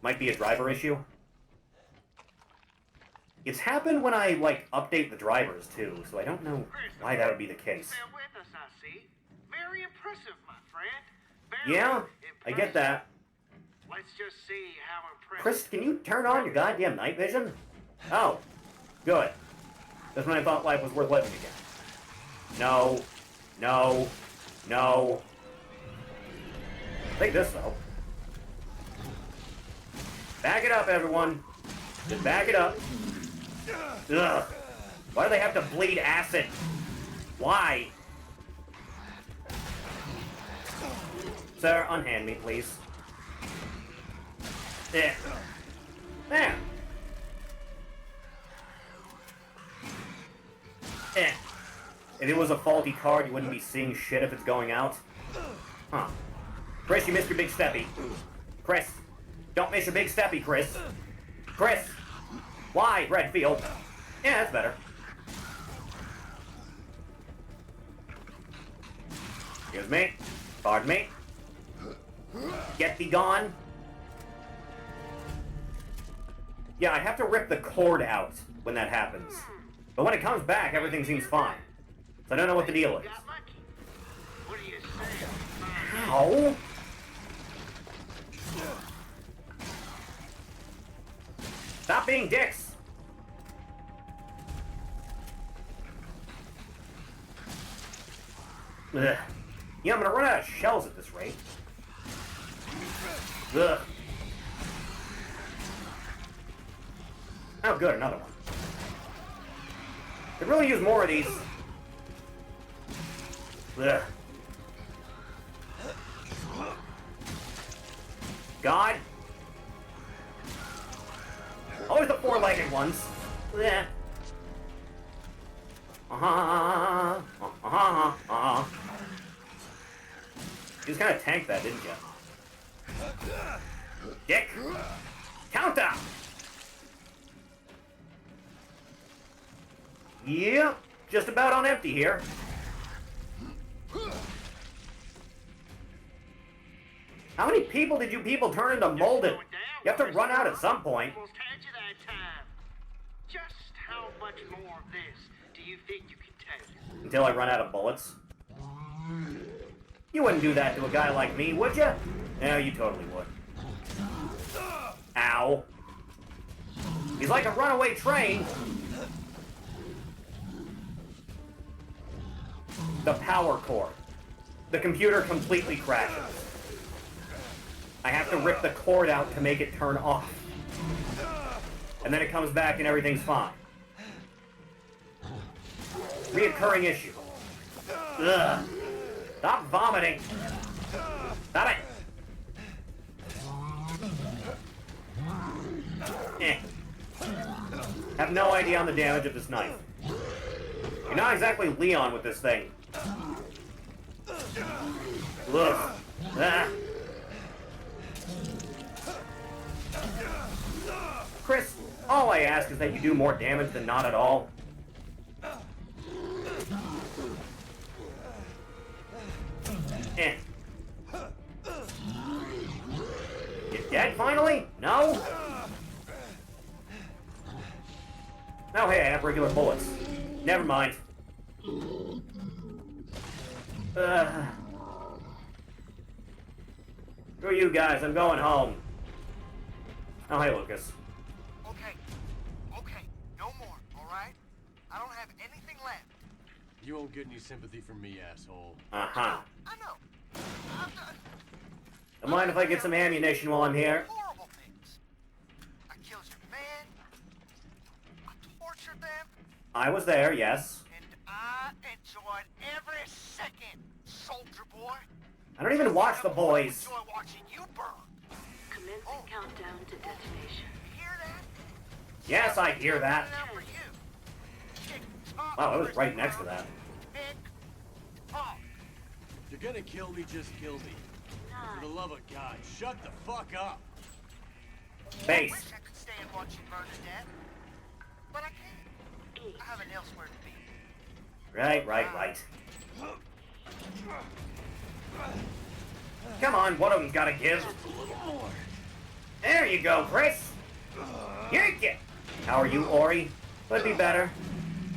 Might be a driver issue. It's happened when I, like, update the drivers, too, so I don't know why that would be the case. Still with us, I see. Very impressive, my friend. Very Yeah, I get that. Let's just see how impressive. Chris, can you turn on your goddamn night vision? Oh, good. That's when I thought life was worth living again. No. No. No. Take this, though. Back it up, everyone. Just back it up. Ugh. Why do they have to bleed acid? Why? Sir, unhand me, please. There. There. Eh. If it was a faulty card, you wouldn't be seeing shit if it's going out. Huh. Chris, you missed your big steppy. Chris. Don't miss your big steppy, Chris. Chris. Why, Redfield? Yeah, that's better. Excuse me. Pardon me. Get thee gone. Yeah, I have to rip the cord out when that happens. But when it comes back, everything seems fine. So I don't know what the deal is. Got lucky. What do you say? Ow! Stop being dicks! Ugh. Yeah, I'm gonna run out of shells at this rate. Ugh. Oh, good, another one. Could really use more of these. Ugh. God. Always the four-legged ones. Yeah. You just kind of tanked that, didn't you? Dick. Counter. Yep. Just about on empty here. How many people did you people turn into molded? You have to run out at some point. Almost had you that time. Just how much more of this do you think you can take? Until I run out of bullets. You wouldn't do that to a guy like me, would you? No, you totally would. Ow. He's like a runaway train. The power cord. The computer completely crashes. I have to rip the cord out to make it turn off. And then it comes back and everything's fine. Reoccurring issue. Ugh. Stop vomiting. Stop it. Have no idea on the damage of this knife. You're not exactly Leon with this thing. Look. Ah. Chris, all I ask is that you do more damage than not at all. You dead finally? No? Oh hey, I have regular bullets. Never mind. Screw you guys, I'm going home. Oh hey, Lucas. Okay, no more, alright? I don't have anything left. You won't get any sympathy from me, asshole. Uh-huh. I know. I've done Don't mind if I get some ammunition while I'm here. horrible things. I killed your man. I tortured them. I was there, yes. And I enjoyed every second, soldier boy. I don't even watch The Boys. I enjoy watching you burn. Commencing countdown to detonation. You hear that? Yes, I hear that. Now for you. Tick tock, Wow, I was right next to that. Tick tock. You're gonna kill me, just kill me. For the love of God, shut the fuck up. Base. I wish I could stay and watch you burn to death. But I can't. I have an elsewhere to be. Right. Come on, one of them's gotta give. There you go, Chris. Yank it. How are you, Ori? Could be better.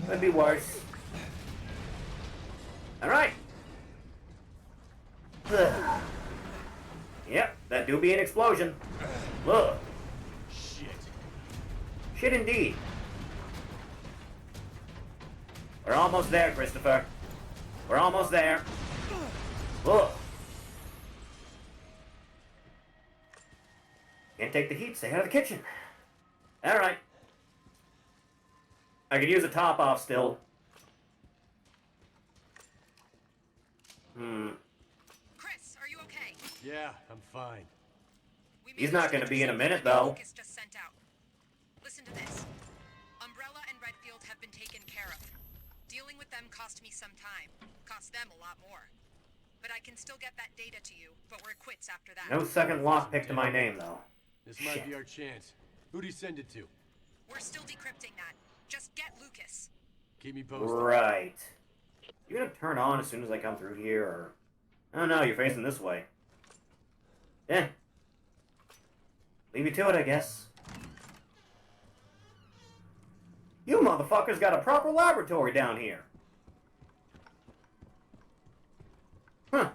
Could be worse. Alright. Yep, that do be an explosion. Ugh. Shit. Shit indeed. We're almost there, Christopher. We're almost there. Ugh. Can't take the heat, stay out of the kitchen. Alright. I could use a top off still. Chris, are you okay? Yeah, I'm fine. We He's made not a gonna be in a decision minute, that though. Lucas just sent out. Listen to this. Umbrella and Redfield have been taken care of. Dealing with them cost me some time. Cost them a lot more. But I can still get that data to you, but we're quits after that. No second lockpick to my name, though. This might Shit. be our chance. Who'd he send it to? We're still decrypting that. Just get Lucas. Keep me posted. Right. You gonna turn on as soon as I come through here, or... Oh no, you're facing this way. Eh. Leave you to it, I guess. You motherfuckers got a proper laboratory down here. Huh.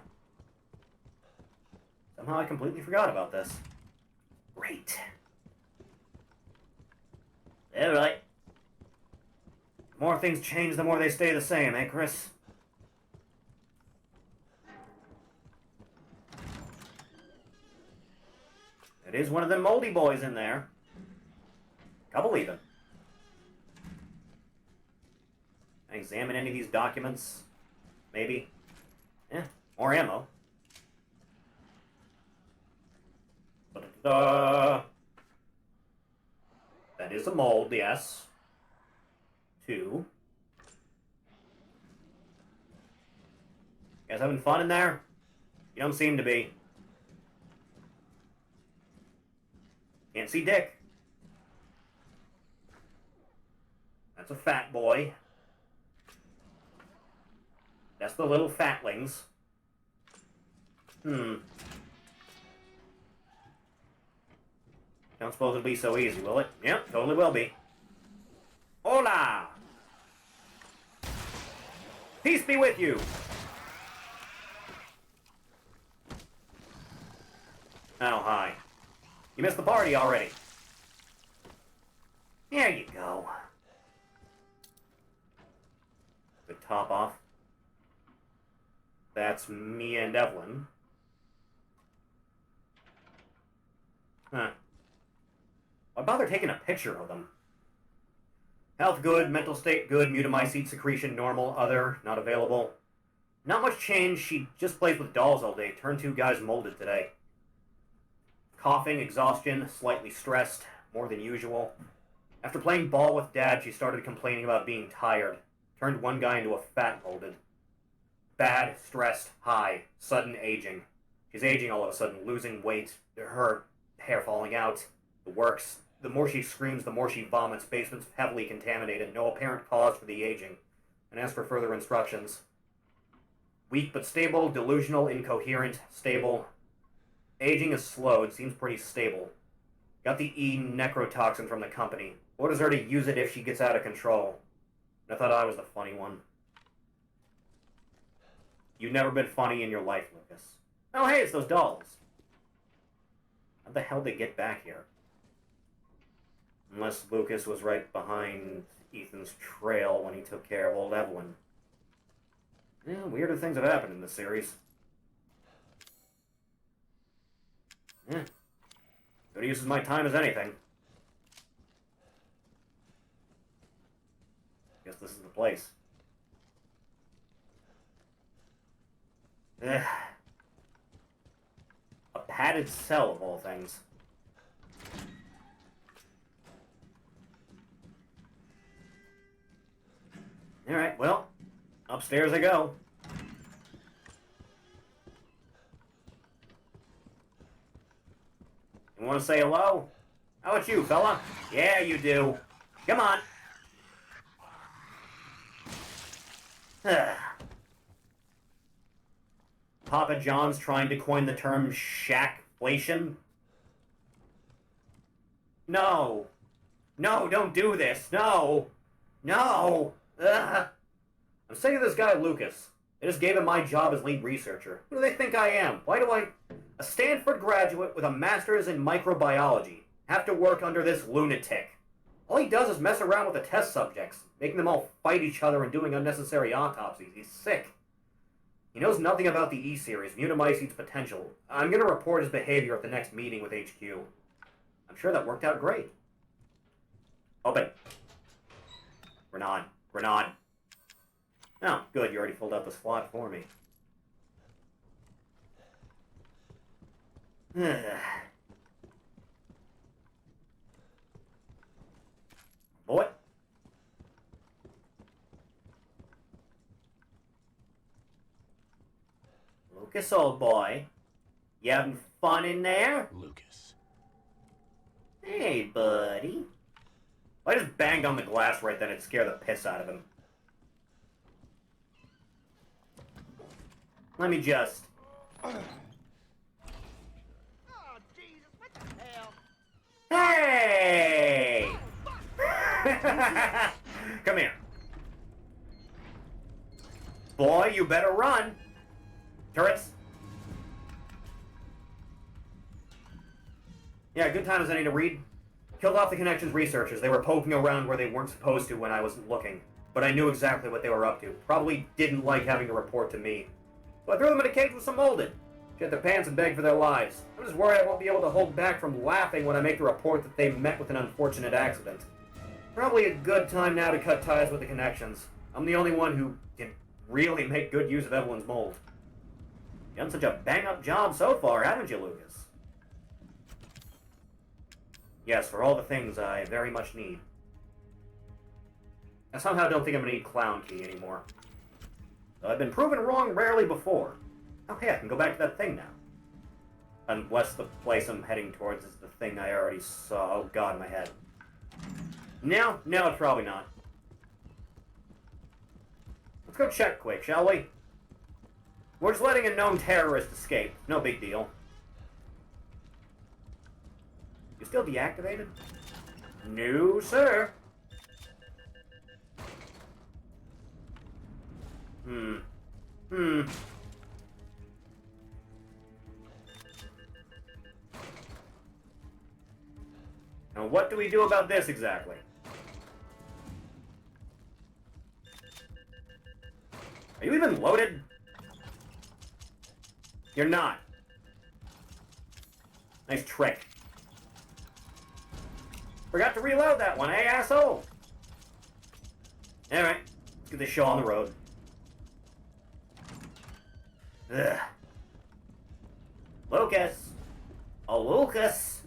Somehow I completely forgot about this. Great. Alright. The more things change, the more they stay the same, eh, Chris? It is one of them moldy boys in there. Couple even. Examine any of these documents? Maybe. Yeah, more ammo. That is a mold, yes. 2. You guys having fun in there? You don't seem to be. Can't see dick. That's a fat boy. That's the little fatlings. Don't suppose it'll be so easy, will it? Yep, totally will be. Hola! Peace be with you! Oh, hi. You missed the party already. There you go. The top off. That's me and Evelyn. Huh. Why bother taking a picture of them? Health good, mental state good, mutamycete secretion normal, other, not available. Not much change, she just plays with dolls all day. Turned 2 guys molded today. Coughing, exhaustion, slightly stressed, more than usual. After playing ball with Dad, she started complaining about being tired. Turned 1 guy into a fat molded. Bad, stressed, high, sudden aging. She's aging all of a sudden, losing weight, her hair falling out, the works. The more she screams, the more she vomits. Basement's heavily contaminated, no apparent cause for the aging. And as for further instructions, weak but stable, delusional, incoherent, stable. Aging is slow, it seems pretty stable. Got the E necrotoxin from the company. Orders her to use it if she gets out of control. And I thought I was the funny one. You've never been funny in your life, Lucas. Oh, hey, it's those dolls. How the hell did they get back here? Unless Lucas was right behind Ethan's trail when he took care of old Evelyn. Yeah, weirder things have happened in this series. Yeah. Good use of my time as anything. Guess this is the place. Ugh. A padded cell of all things. Alright, well, upstairs I go. You want to say hello? How about you, fella? Yeah, you do. Come on. Papa John's trying to coin the term shackflation? No. No, don't do this. No. No. Ugh. I'm sick of this guy, Lucas. They just gave him my job as lead researcher. Who do they think I am? Why do I... A Stanford graduate with a master's in microbiology have to work under this lunatic. All he does is mess around with the test subjects, making them all fight each other and doing unnecessary autopsies. He's sick. He knows nothing about the E-Series, mutamycete's potential. I'm going to report his behavior at the next meeting with HQ. I'm sure that worked out great. Open. Renan. Renan. Oh, good, you already filled out the slot for me. Boy. Lucas, old boy. You having fun in there? Lucas. Hey, buddy. I just banged on the glass right then and scared the piss out of him. Let me just... Oh, Jesus, what the hell? Hey! Come here. Boy, you better run. Turrets. Yeah, good time as any to read. Killed off the Connections researchers. They were poking around where they weren't supposed to when I wasn't looking. But I knew exactly what they were up to. Probably didn't like having to report to me. So I threw them in a cage with some molded. Shit their pants and begged for their lives. I'm just worried I won't be able to hold back from laughing when I make the report that they met with an unfortunate accident. Probably a good time now to cut ties with the Connections. I'm the only one who can really make good use of Evelyn's mold. You've done such a bang-up job so far, haven't you, Lucas? Yes, for all the things I very much need. I somehow don't think I'm gonna need Clown Key anymore. Though I've been proven wrong rarely before. Oh hey, I can go back to that thing now. Unless the place I'm heading towards is the thing I already saw. Oh god, my head. No, it's probably not. Let's go check quick, shall we? We're just letting a known terrorist escape. No big deal. You still deactivated? No, sir. Now what do we do about this exactly? Are you even loaded? You're not. Nice trick. Forgot to reload that one, eh, asshole? Alright, let's get this show on the road. Ugh. Lucas! Oh, Lucas!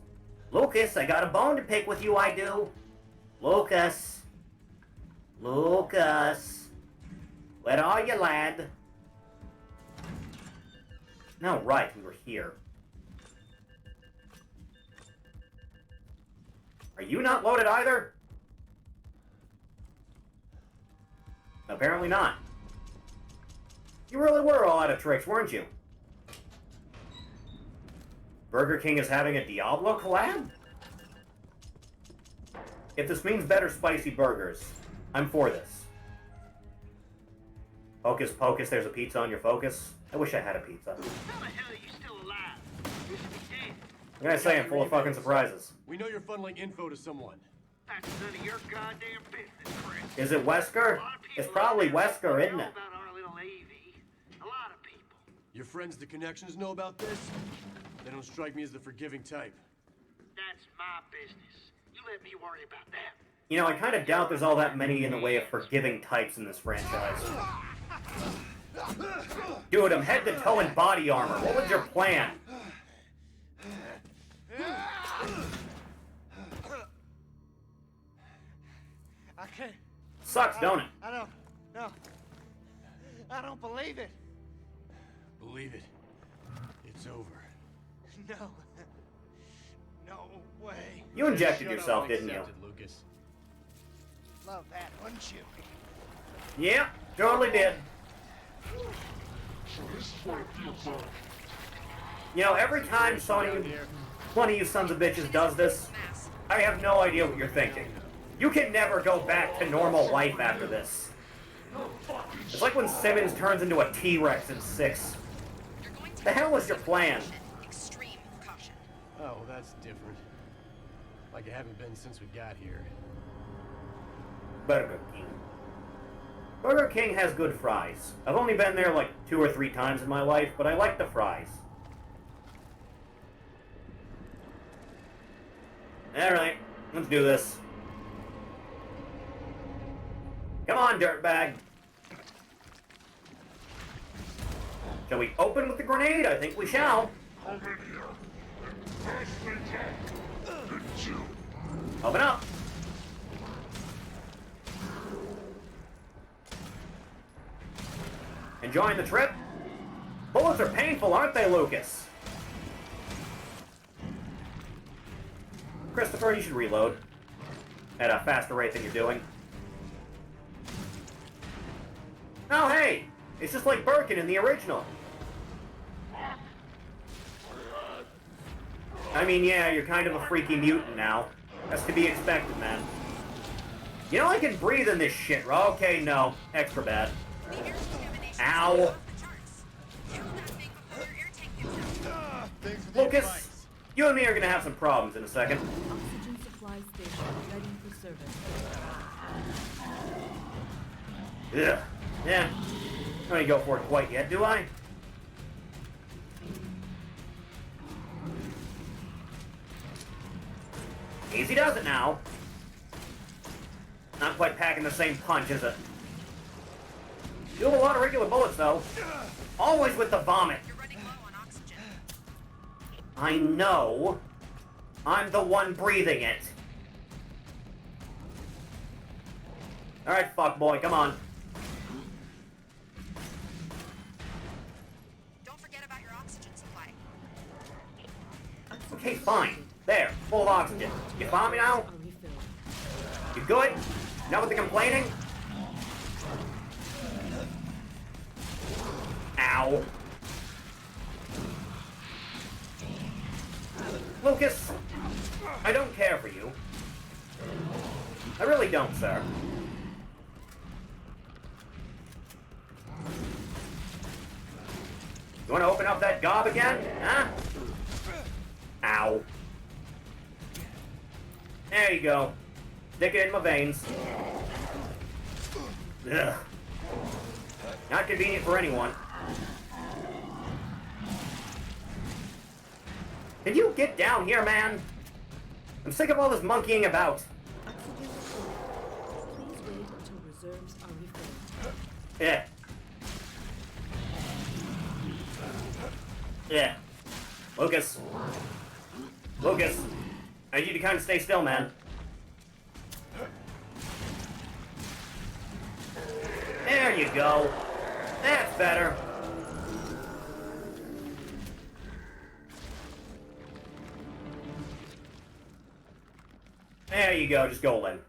Lucas, I got a bone to pick with you, I do! Lucas! Lucas! Where are you, lad? No, right, we were here. Are you not loaded either? Apparently not. You really were all out of tricks, weren't you? Burger King is having a Diablo collab? If this means better spicy burgers, I'm for this. Hocus pocus, there's a pizza on your focus. I wish I had a pizza. How the hell are you still alive? You should be dead. I gotta say, I'm full of fucking surprises. We know you're funneling info to someone. That's none of your goddamn business, Chris. Is it Wesker? It's probably Wesker, isn't it? About our little AV. A lot of people. Your friends, the Connections, know about this? They don't strike me as the forgiving type. That's my business. You let me worry about that. You know, I kind of doubt there's all that many in the way of forgiving types in this franchise. Dude, I'm head to toe in body armor. What was your plan? I can't. Sucks, don't it? I don't. No. I don't believe it. Believe it. It's over. No. No way. You injected yourself, didn't you? Lucas. Love that, wouldn't you? Yeah, totally did. You know, every time one of you sons of bitches does this, I have no idea what you're thinking. You can never go back to normal life after this. It's like when Simmons turns into a T-Rex in 6. The hell was your plan? Extreme caution. Oh, well, that's different. Like it haven't been since we got here. Burger King. Burger King has good fries. I've only been there like 2 or 3 times in my life, but I like the fries. Alright, let's do this. Come on, dirtbag. Shall we open with the grenade? I think we shall. Open up. Enjoying the trip? Bullets are painful, aren't they, Lucas? Christopher, you should reload. At a faster rate than you're doing. Oh, hey! It's just like Birkin in the original. I mean, yeah, you're kind of a freaky mutant now. That's to be expected, man. You know I can breathe in this shit, right? Okay, no. Extra bad. Ow! Lucas, you and me are gonna have some problems in a second. Oxygen supply supply station ready for service. Ugh. Yeah. I don't go for it quite yet, do I? Easy does it now. Not quite packing the same punch, is it? You have a lot of regular bullets, though. Always with the vomit. You're running low on oxygen. I know. I'm the one breathing it. Alright, fuckboy, come on. Don't forget about your oxygen supply. Okay, fine. There, full of oxygen. You follow me now? You good? Not with the complaining? Ow. Lucas, I don't care for you. I really don't, sir. You want to open up that gob again? Huh? Ow. There you go. Stick it in my veins. Ugh. Not convenient for anyone. Can you get down here, man? I'm sick of all this monkeying about. Please wait until reserves are refilled. Yeah. Yeah. Lucas. Lucas. I need you to kind of stay still, man. There you go. That's better. There you go, just golden.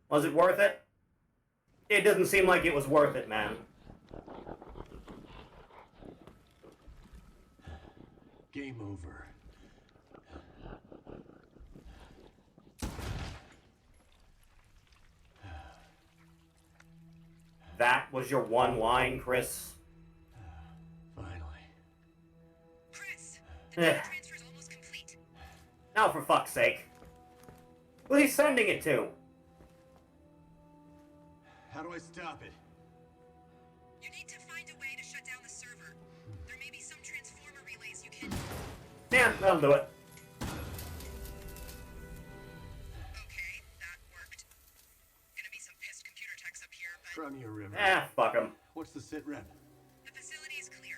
Was it worth it? It doesn't seem like it was worth it, man. Game over. That was your one line, Chris? Finally. Chris, the data transfer is almost complete. Now, for fuck's sake. Who's he sending it to? How do I stop it? You need to find a way to shut down the server. There may be some transformer relays you can... Yeah, that'll do it. Okay, that worked. Gonna be some pissed computer techs up here, but... Run your river. Ah, fuck him. What's the sit rep? The facility is clear.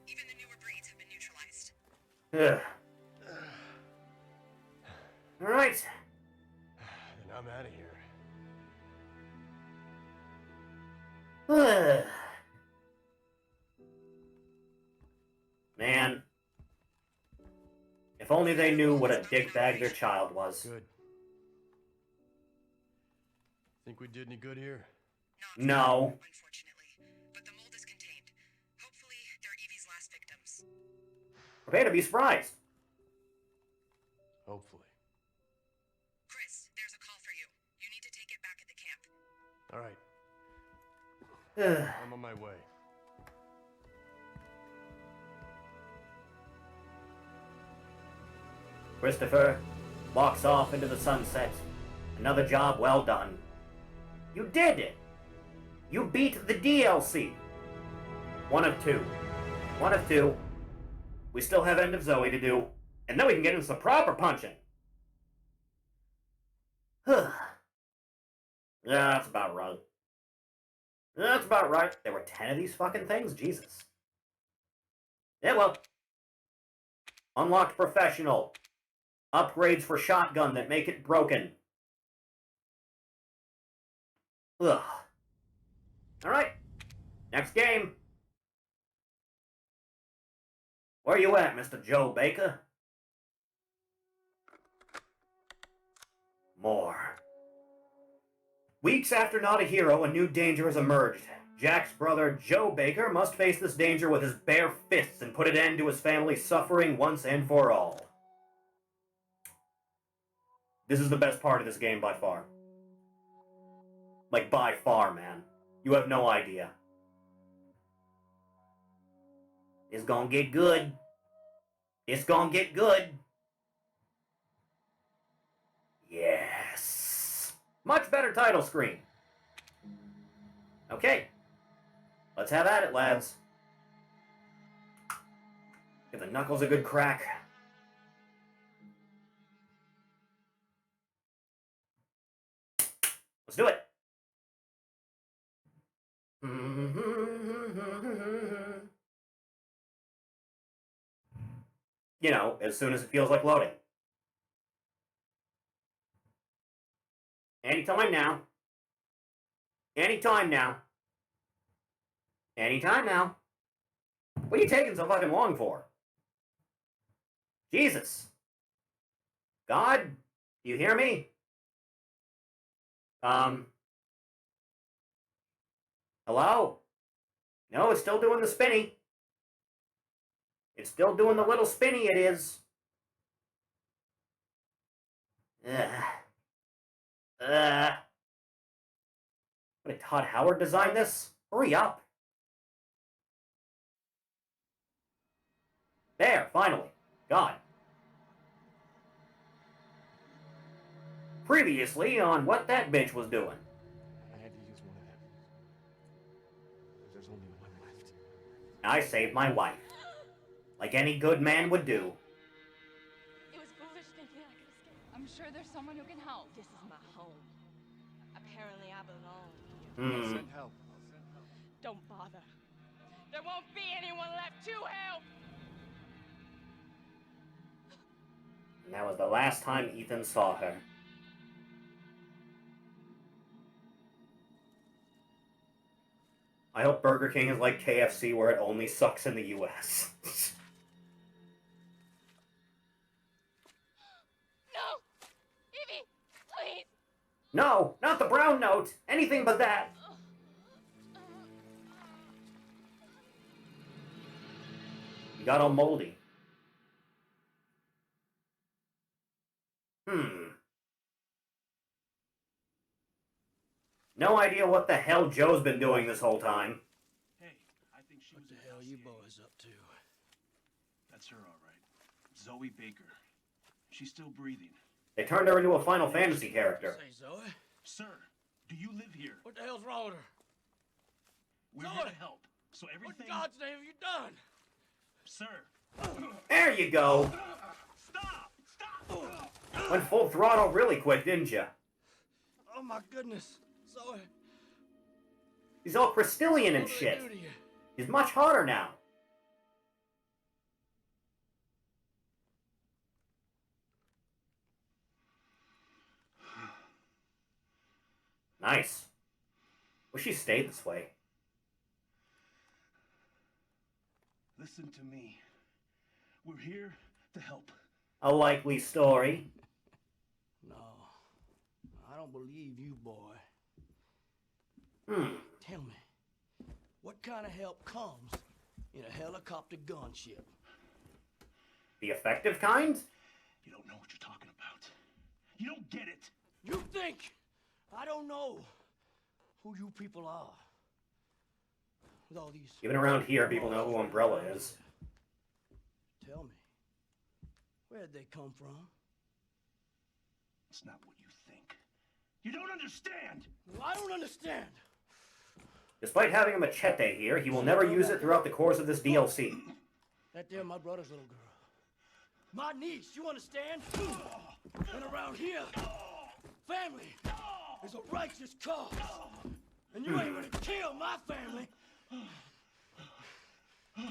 Even the newer breeds have been neutralized. Ugh. Alright. Then I'm out of here. Man. If only they knew what a dickbag their child was. Good. Think we did any good here? No. Unfortunately. But the mold is contained. Hopefully, they're Evie's last victims. Prepare to be surprised. Hopefully. Chris, there's a call for you. You need to take it back at the camp. All right. Ugh. I'm on my way. Christopher walks off into the sunset. Another job well done. You did it! You beat the DLC! One of two. One of two. We still have End of Zoe to do, and then we can get into some proper punching. Yeah, that's about right. That's about right. There were 10 of these fucking things? Jesus. Yeah, well. Unlocked professional. Upgrades for shotgun that make it broken. Ugh. Alright. Next game. Where you at, Mr. Joe Baker? More. Weeks after Not a Hero, a new danger has emerged. Jack's brother, Joe Baker, must face this danger with his bare fists and put an end to his family's suffering once and for all. This is the best part of this game by far. Like, by far, man. You have no idea. It's gonna get good. It's gonna get good. Much better title screen. Okay. Let's have at it, lads. Give the knuckles a good crack. Let's do it. You know, as soon as it feels like loading. Anytime now. Anytime now. Anytime now. What are you taking so fucking long for? Jesus. God, you hear me? Hello? No, it's still doing the spinny. It's still doing the little spinny, it is. What did Todd Howard design this? Hurry up. There, finally. God. Previously on What That Bitch Was Doing. I had to use one of them. There's only one left. I saved my wife. Like any good man would do. It was foolish thinking I could escape. I'm sure there's someone who can help. This is my home. Apparently I belong here. I'll send help. Don't bother. There won't be anyone left to help. And that was the last time Ethan saw her. I hope Burger King is like KFC where it only sucks in the US. No! Evie, please! No, not the brown note. Anything but that. You got all moldy. No idea what the hell Joe's been doing this whole time. Hey, I think she was. What the hell are you boys up to? That's her, all right. Zoe Baker. She's still breathing. They turned her into a Final Fantasy character. Say, Zoe? Sir, do you live here? What the hell's wrong with her? We're Zoe! here to help. So everything. What God's name have you done? Sir. There you go. Stop! Stop! Went full throttle really quick, didn't you? Oh my goodness. Zoe. He's all Crystallian and What did I shit. do to you? He's much hotter now. Nice. Wish she stayed this way. Listen to me. We're here to help. A likely story. No. I don't believe you, boy. Tell me, what kind of help comes in a helicopter gunship? The effective kind? You don't know what you're talking about. You don't get it. You think I don't know who you people are? With all these... Even around here, people know who Umbrella is. Tell me, where'd they come from? It's not what you think. You don't understand! Well, I don't understand! Despite having a machete here, he will never use it throughout the course of this DLC. That there, my brother's little girl. My niece, you understand? And around here, family is a righteous cause. And you ain't gonna kill my family. Now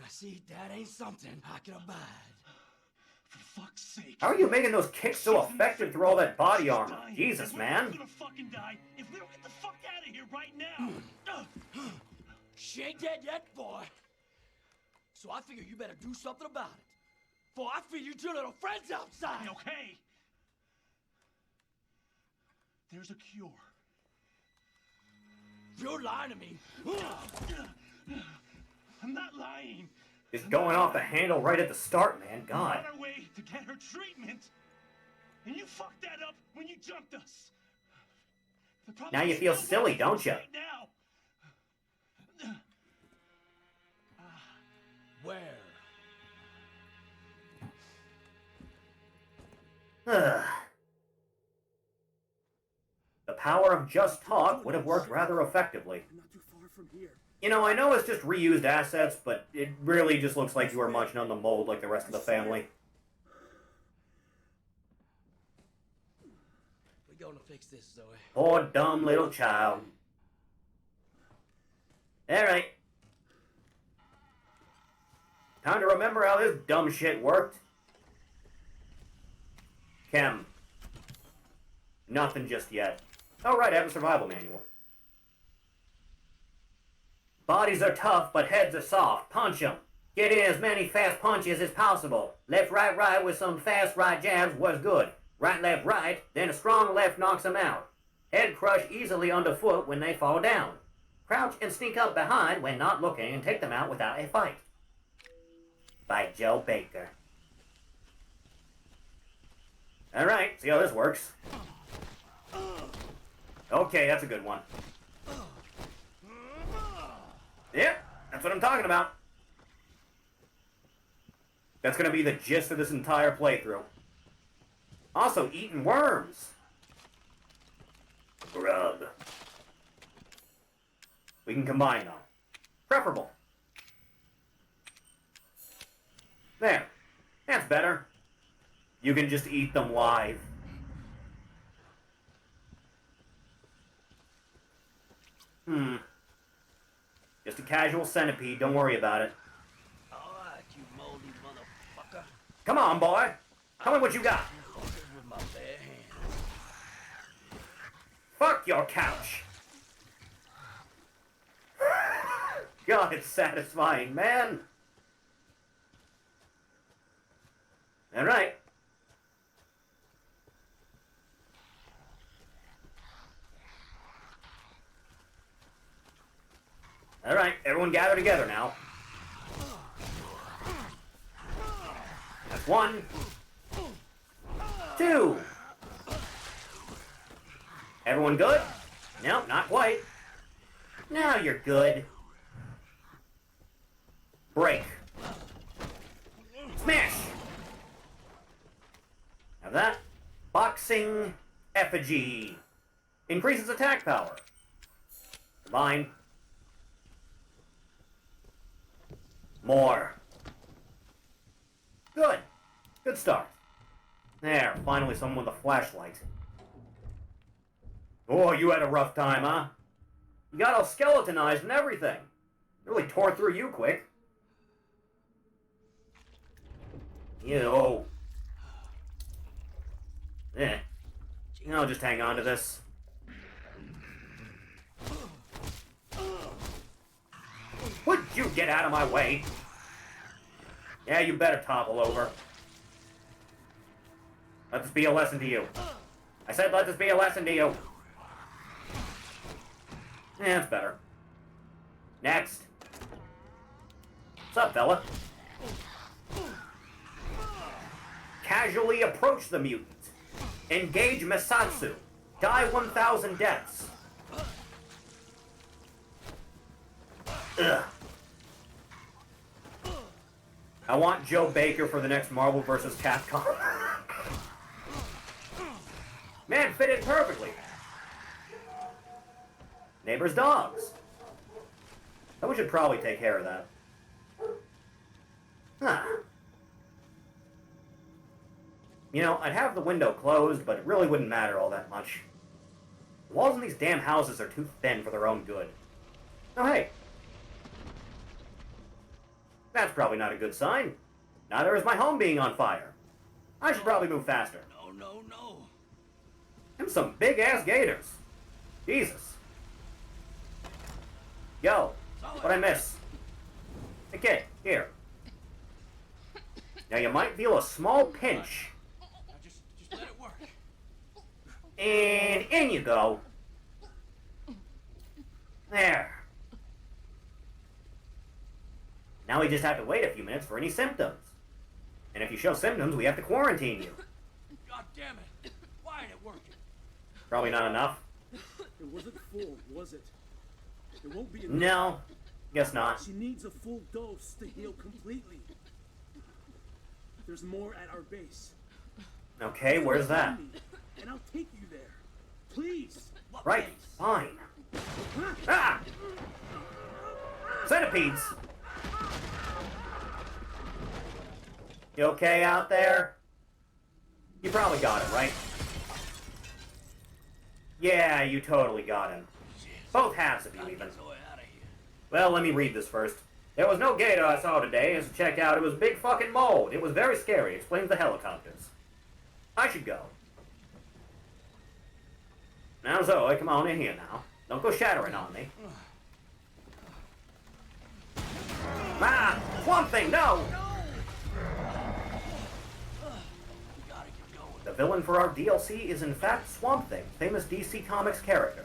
see, that ain't something I can abide. For fuck's sake. How are you making those kicks so effective through all that body armor? Jesus, We're man. gonna fucking die if we don't get the fuck out of here right now. She ain't dead yet, boy. So I figure you better do something about it. For I feed you two little friends outside. Okay. There's a cure. You're lying to me. I'm not lying. He's going off the handle right at the start, man. We're God. on our way to get her treatment. And you fucked that up when you jumped us. The problem Now you is feel still silly, with don't us you? right now. Where? Ugh. power of just talk would have worked rather effectively. Not too far from here. You know, I know it's just reused assets, but it really just looks like you were munching on the mold like the rest of the family. We're gonna fix this, Zoe. Poor dumb little child. Alright. Time to remember how this dumb shit worked. Chem. Nothing just yet. Oh right, I have a survival manual. Bodies are tough, but heads are soft. Punch 'em. Get in as many fast punches as possible. Left, right with some fast right jabs was good. Right, right, then a strong left knocks 'em out. Head crush easily underfoot when they fall down. Crouch and sneak up behind when not looking and take them out without a fight. By Joe Baker. Alright, see how this works. Okay, that's a good one. Yep, that's what I'm talking about. That's gonna be the gist of this entire playthrough. Also, eating worms. Grub. We can combine though. Preferable. There. That's better. You can just eat them live. Just a casual centipede, don't worry about it. Alright, you moldy motherfucker. Come on, boy. Tell me what you got. With my bare hands. Fuck your couch. God, it's satisfying, man. Alright. Alright, everyone gather together now. That's 1. 2. Everyone good? No, not quite. Now you're good. Break. Smash! Have that. Boxing effigy. Increases attack power. Combine. More. Good. Good start. There, finally someone with a flashlight. Oh, you had a rough time, huh? You got all skeletonized and everything. It really tore through you quick. Ew. I'll just hang on to this. Would you get out of my way? Yeah, you better topple over. Let this be a lesson to you. I said let this be a lesson to you. Yeah, that's better. Next. What's up, fella? Casually approach the mutant. Engage Misatsu. Die 1,000 deaths. Ugh. I want Joe Baker for the next Marvel vs. Capcom. Man, fit it perfectly. Neighbor's dogs. Someone should probably take care of that. Huh. You know, I'd have the window closed, but it really wouldn't matter all that much. The walls in these damn houses are too thin for their own good. Oh, hey. That's probably not a good sign. Neither is my home being on fire. I should probably move faster. No. Them some big-ass gators. Jesus. Yo, what'd I miss? Hey kid, here. Now you might feel a small pinch. Now just let it work. And in you go. There. Now we just have to wait a few minutes for any symptoms. And if you show symptoms, we have to quarantine you. God damn it. Why ain't it working? Probably not enough. It wasn't full, was it? It won't be enough. No, guess not. She needs a full dose to heal completely. There's more at our base. Okay, where's that? And I'll take you there. Please. Right, fine. Ah! Centipedes! You okay out there? You probably got him, right? Yeah, you totally got him. Both halves of you, even. Well, let me read this first. There was no gator I saw today. As to check out, it was a big fucking mold. It was very scary. Explains the helicopters. I should go. Now, Zoe, come on in here now. Don't go shattering on me. Ah! Swamp Thing, no! The villain for our DLC is in fact Swamp Thing, famous DC Comics character.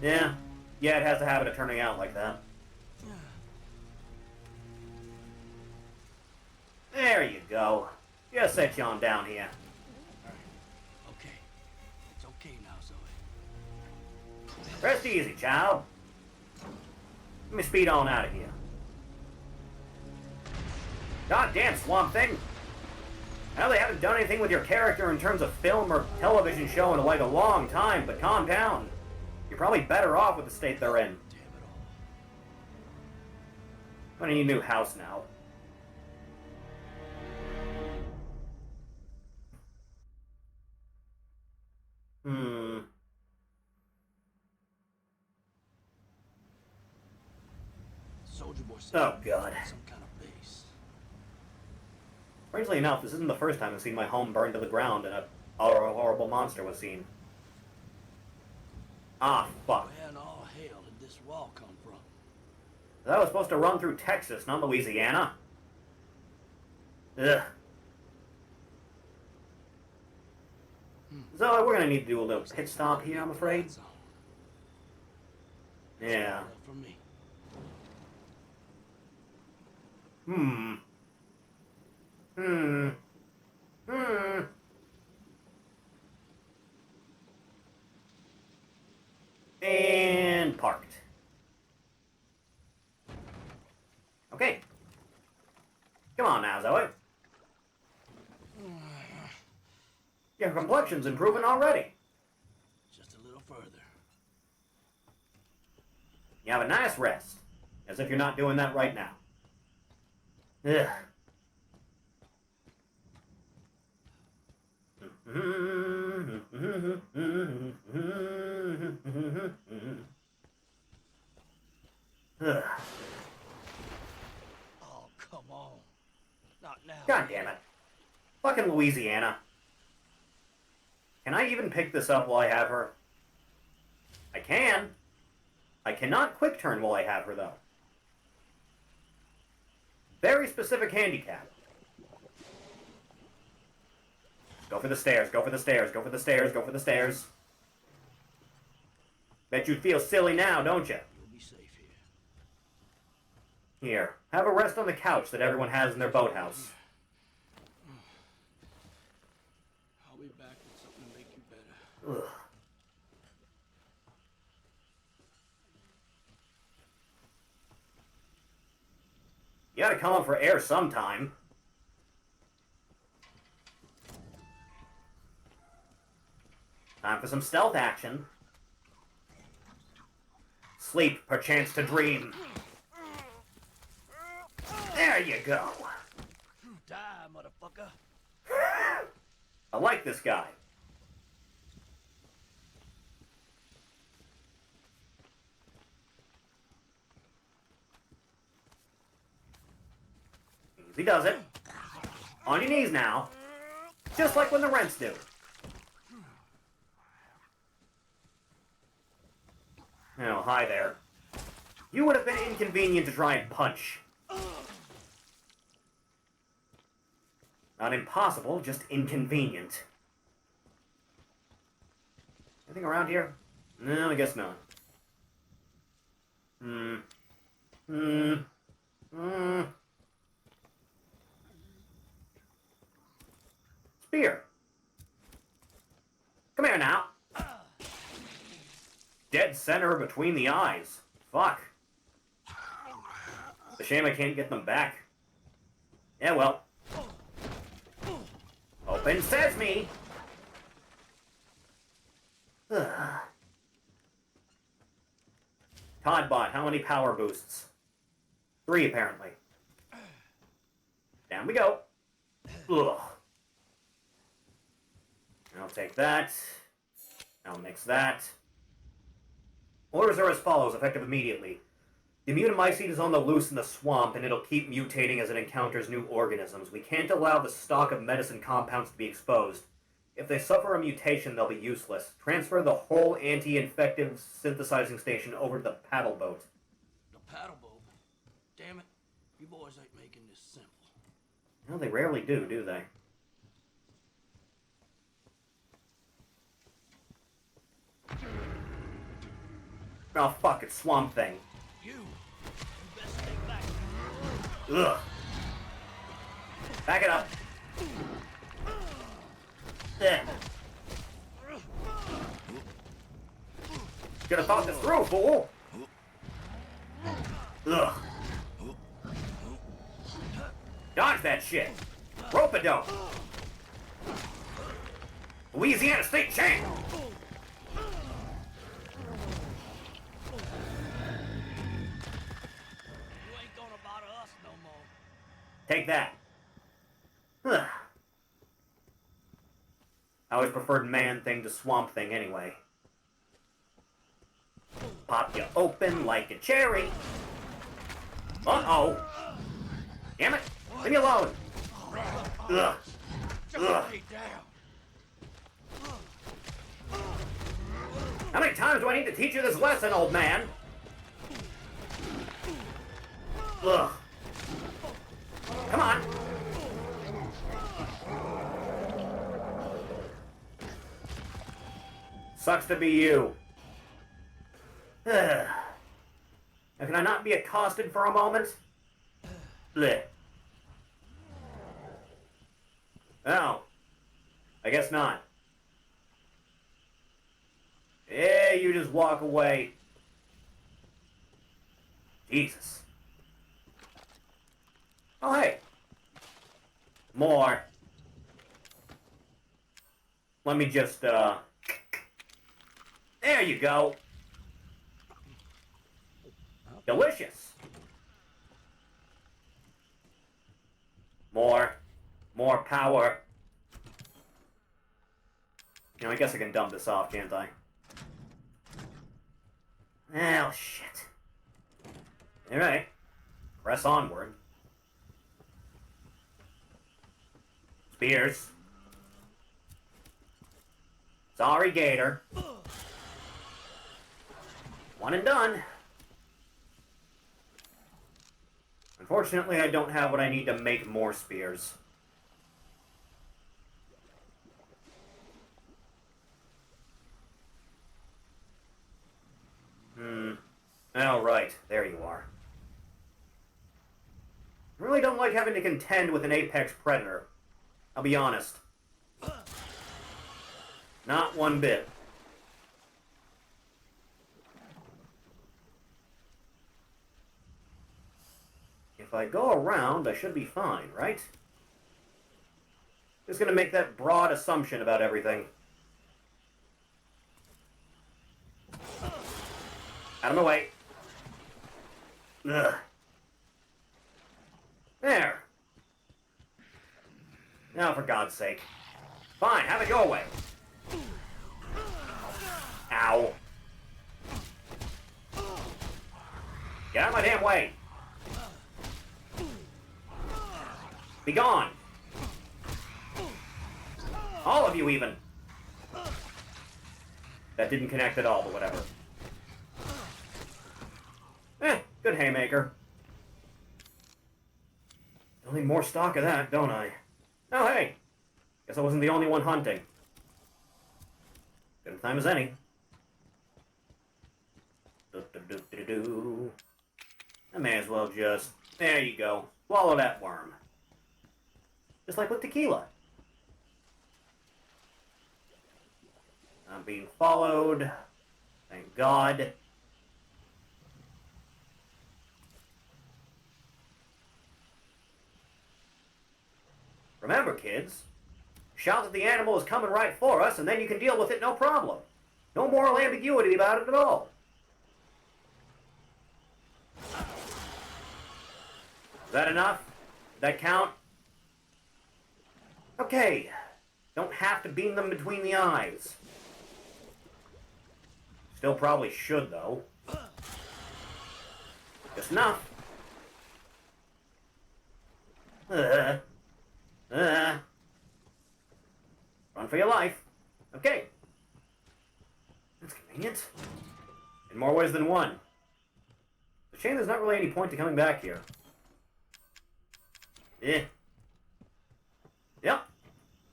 Yeah. Yeah, it has a habit of turning out like that. There you go. Just set you on down here. Okay. It's okay now, Zoe. Rest easy, child. Let me speed on out of here. Goddamn Swamp Thing! I know they haven't done anything with your character in terms of film or television show in like a long time, but calm down. You're probably better off with the state they're in. I need a new house now. Soldier Boy said Oh, God. some kind of base. Strangely enough, this isn't the first time I've seen my home burned to the ground and a horrible monster was seen. Ah, fuck. Where in all hell did this wall come from? That was supposed to run through Texas, not Louisiana. Ugh. Zoe, we're gonna need to do a little pit stop here, I'm afraid. Yeah. From me. And parked. Okay. Come on now, Zoe. Your complexion's improving already. Just a little further. You have a nice rest. As if you're not doing that right now. Ugh. Ugh. Oh, come on. Not now. God damn it. Fucking Louisiana. Can I even pick this up while I have her? I can. I cannot quick turn while I have her, though. Very specific handicap. Go for the stairs, go for the stairs, go for the stairs, go for the stairs. Bet you feel silly now, don't you? You'll be safe here. Here, have a rest on the couch that everyone has in their boathouse. I'll be back with something to make you better. Ugh. You gotta come up for air sometime. Time for some stealth action. Sleep, perchance to dream. There you go. Die, motherfucker. I like this guy. He does it. On your knees now. Just like when the rents do. Oh, hi there. You would have been inconvenient to try and punch. Not impossible, just inconvenient. Anything around here? No, I guess not. Spear. Come here now. Dead center between the eyes. Fuck. It's a shame I can't get them back. Yeah, well. Open sesame! Toddbot, how many power boosts? 3, apparently. Down we go. Ugh. I'll take that. I'll mix that. Orders are as follows, effective immediately. The mutamycete is on the loose in the swamp, and it'll keep mutating as it encounters new organisms. We can't allow the stock of medicine compounds to be exposed. If they suffer a mutation, they'll be useless. Transfer the whole anti-infective synthesizing station over to the paddle boat. The paddle boat? Damn it. You boys ain't making this simple. Well, they rarely do they? Oh, fuck, it's Swamp Thing. You best stay back. Ugh. Back it up. There. Should have thought this through, fool. Ugh. Dodge that shit. Rope-a-dope. Louisiana State champ. Take that. Huh. I always preferred Man-Thing to Swamp Thing anyway. Pop you open like a cherry. Uh-oh. Damn it. Leave me alone. Ugh. Ugh. How many times do I need to teach you this lesson, old man? Ugh. Come on. Sucks to be you. Now, can I not be accosted for a moment? Blech. Oh. I guess not. Yeah, you just walk away. Jesus. Oh, hey. More. Let me just, there you go. Delicious. More. More power. You know, I guess I can dump this off, can't I? Oh, shit. Alright. Press onward. Spears. Sorry, Gator. One and done. Unfortunately, I don't have what I need to make more spears. Oh, right. There you are. I really don't like having to contend with an apex predator. I'll be honest. Not one bit. If I go around, I should be fine, right? Just gonna make that broad assumption about everything. Out of my way. Ugh. There. Now, for God's sake. Fine, have it your way. Ow. Get out of my damn way. Be gone. All of you, even. That didn't connect at all, but whatever. Good haymaker. I'll need more stock of that, don't I? Oh, hey. Guess I wasn't the only one hunting. Good time as any. I may as well just... There you go. Swallow that worm. Just like with tequila. I'm being followed. Thank God. Remember, kids, shout that the animal is coming right for us, and then you can deal with it no problem. No moral ambiguity about it at all. Is that enough? Did that count? Okay. Don't have to beam them between the eyes. Still probably should, though. Just enough. Run for your life. Okay. That's convenient. In more ways than one. It's a shame there's not really any point to coming back here. Eh. Yep.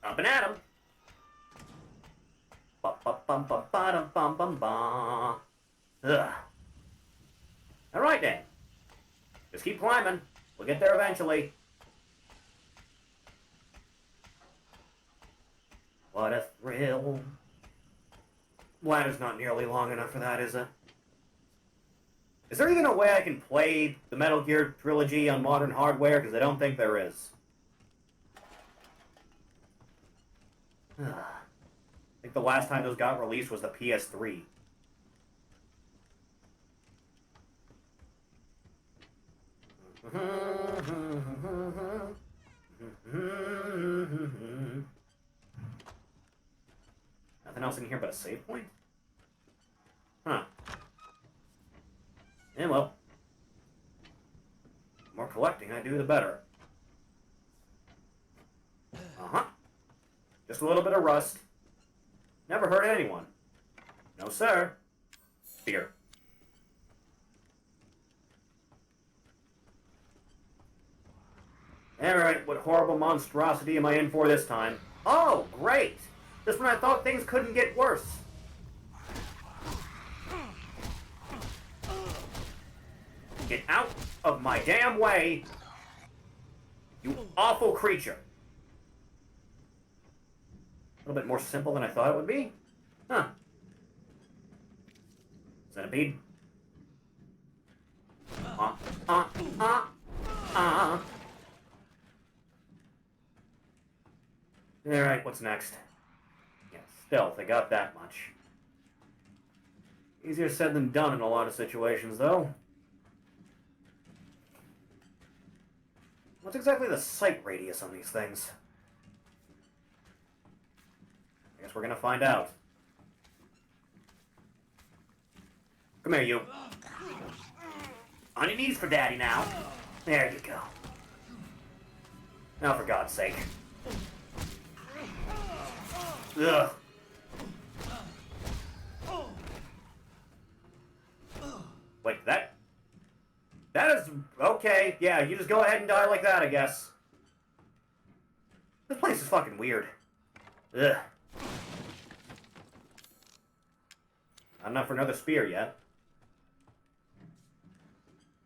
Up and at 'em. Ba-ba-bum-bum-ba-dum-bum-bum-ba. Ugh. Alright then. Just keep climbing. We'll get there eventually. What a thrill. Ladder's not nearly long enough for that, is it? Is there even a way I can play the Metal Gear trilogy on modern hardware? Because I don't think there is. I think the last time those got released was the PS3. Nothing else in here but a save point? Huh. Yeah, well. The more collecting I do, the better. Uh-huh. Just a little bit of rust. Never hurt anyone. No, sir. Beer. Alright, what horrible monstrosity am I in for this time? Oh, great! Just when I thought things couldn't get worse. Get out of my damn way, you awful creature. A little bit more simple than I thought it would be. Huh. Centipede. Alright, what's next? Yeah, stealth, I got that much. Easier said than done in a lot of situations, though. What's exactly the sight radius on these things? I guess we're gonna find out. Come here, you. On your knees for daddy now. There you go. Now, for God's sake. Ugh. Wait, that is... Okay, yeah, you just go ahead and die like that, I guess. This place is fucking weird. Ugh. Not enough for another spear yet.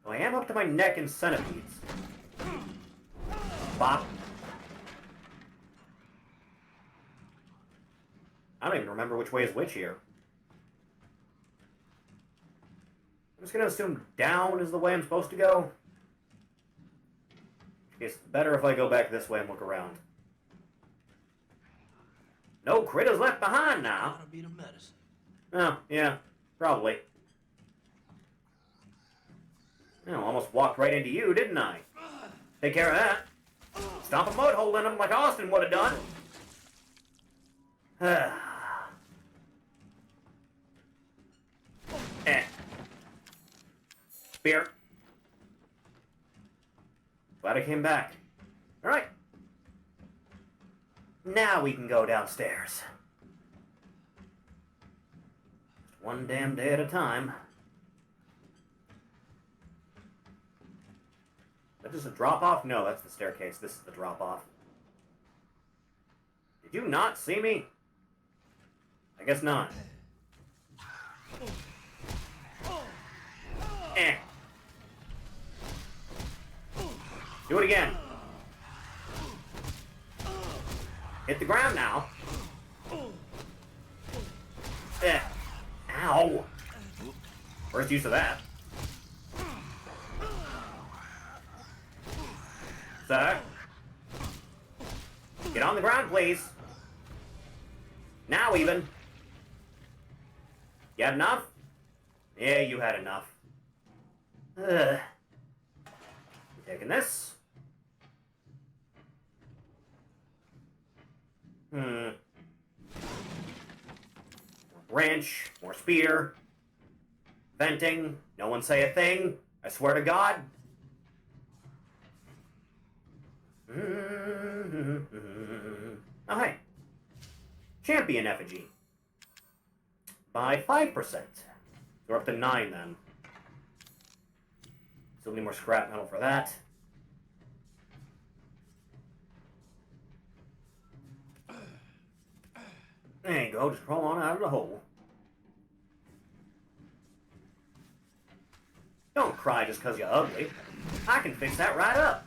Well, I am up to my neck in centipedes. Bop. I don't even remember which way is which here. I'm just gonna assume down is the way I'm supposed to go. It's better if I go back this way and look around. No critters left behind now. That'll be the medicine. Oh, yeah, probably. I almost walked right into you, didn't I? Take care of that. Stomp a mud hole in him like Austin would have done. Spear. Glad I came back. Alright. Now we can go downstairs. Just one damn day at a time. Is that just a drop-off? No, that's the staircase. This is the drop-off. Did you not see me? I guess not. Eh. Do it again. Hit the ground now. Eh. Ow. First use of that. Sir. Get on the ground, please. Now even. You had enough? Yeah, you had enough. Ugh. Taking this. More wrench, more spear. Venting. No one say a thing. I swear to God. Oh, hey. Champion effigy. By 5%. So we're up to 9 then. Still need more scrap metal for that. There you go, just crawl on out of the hole. Don't cry just because you're ugly. I can fix that right up.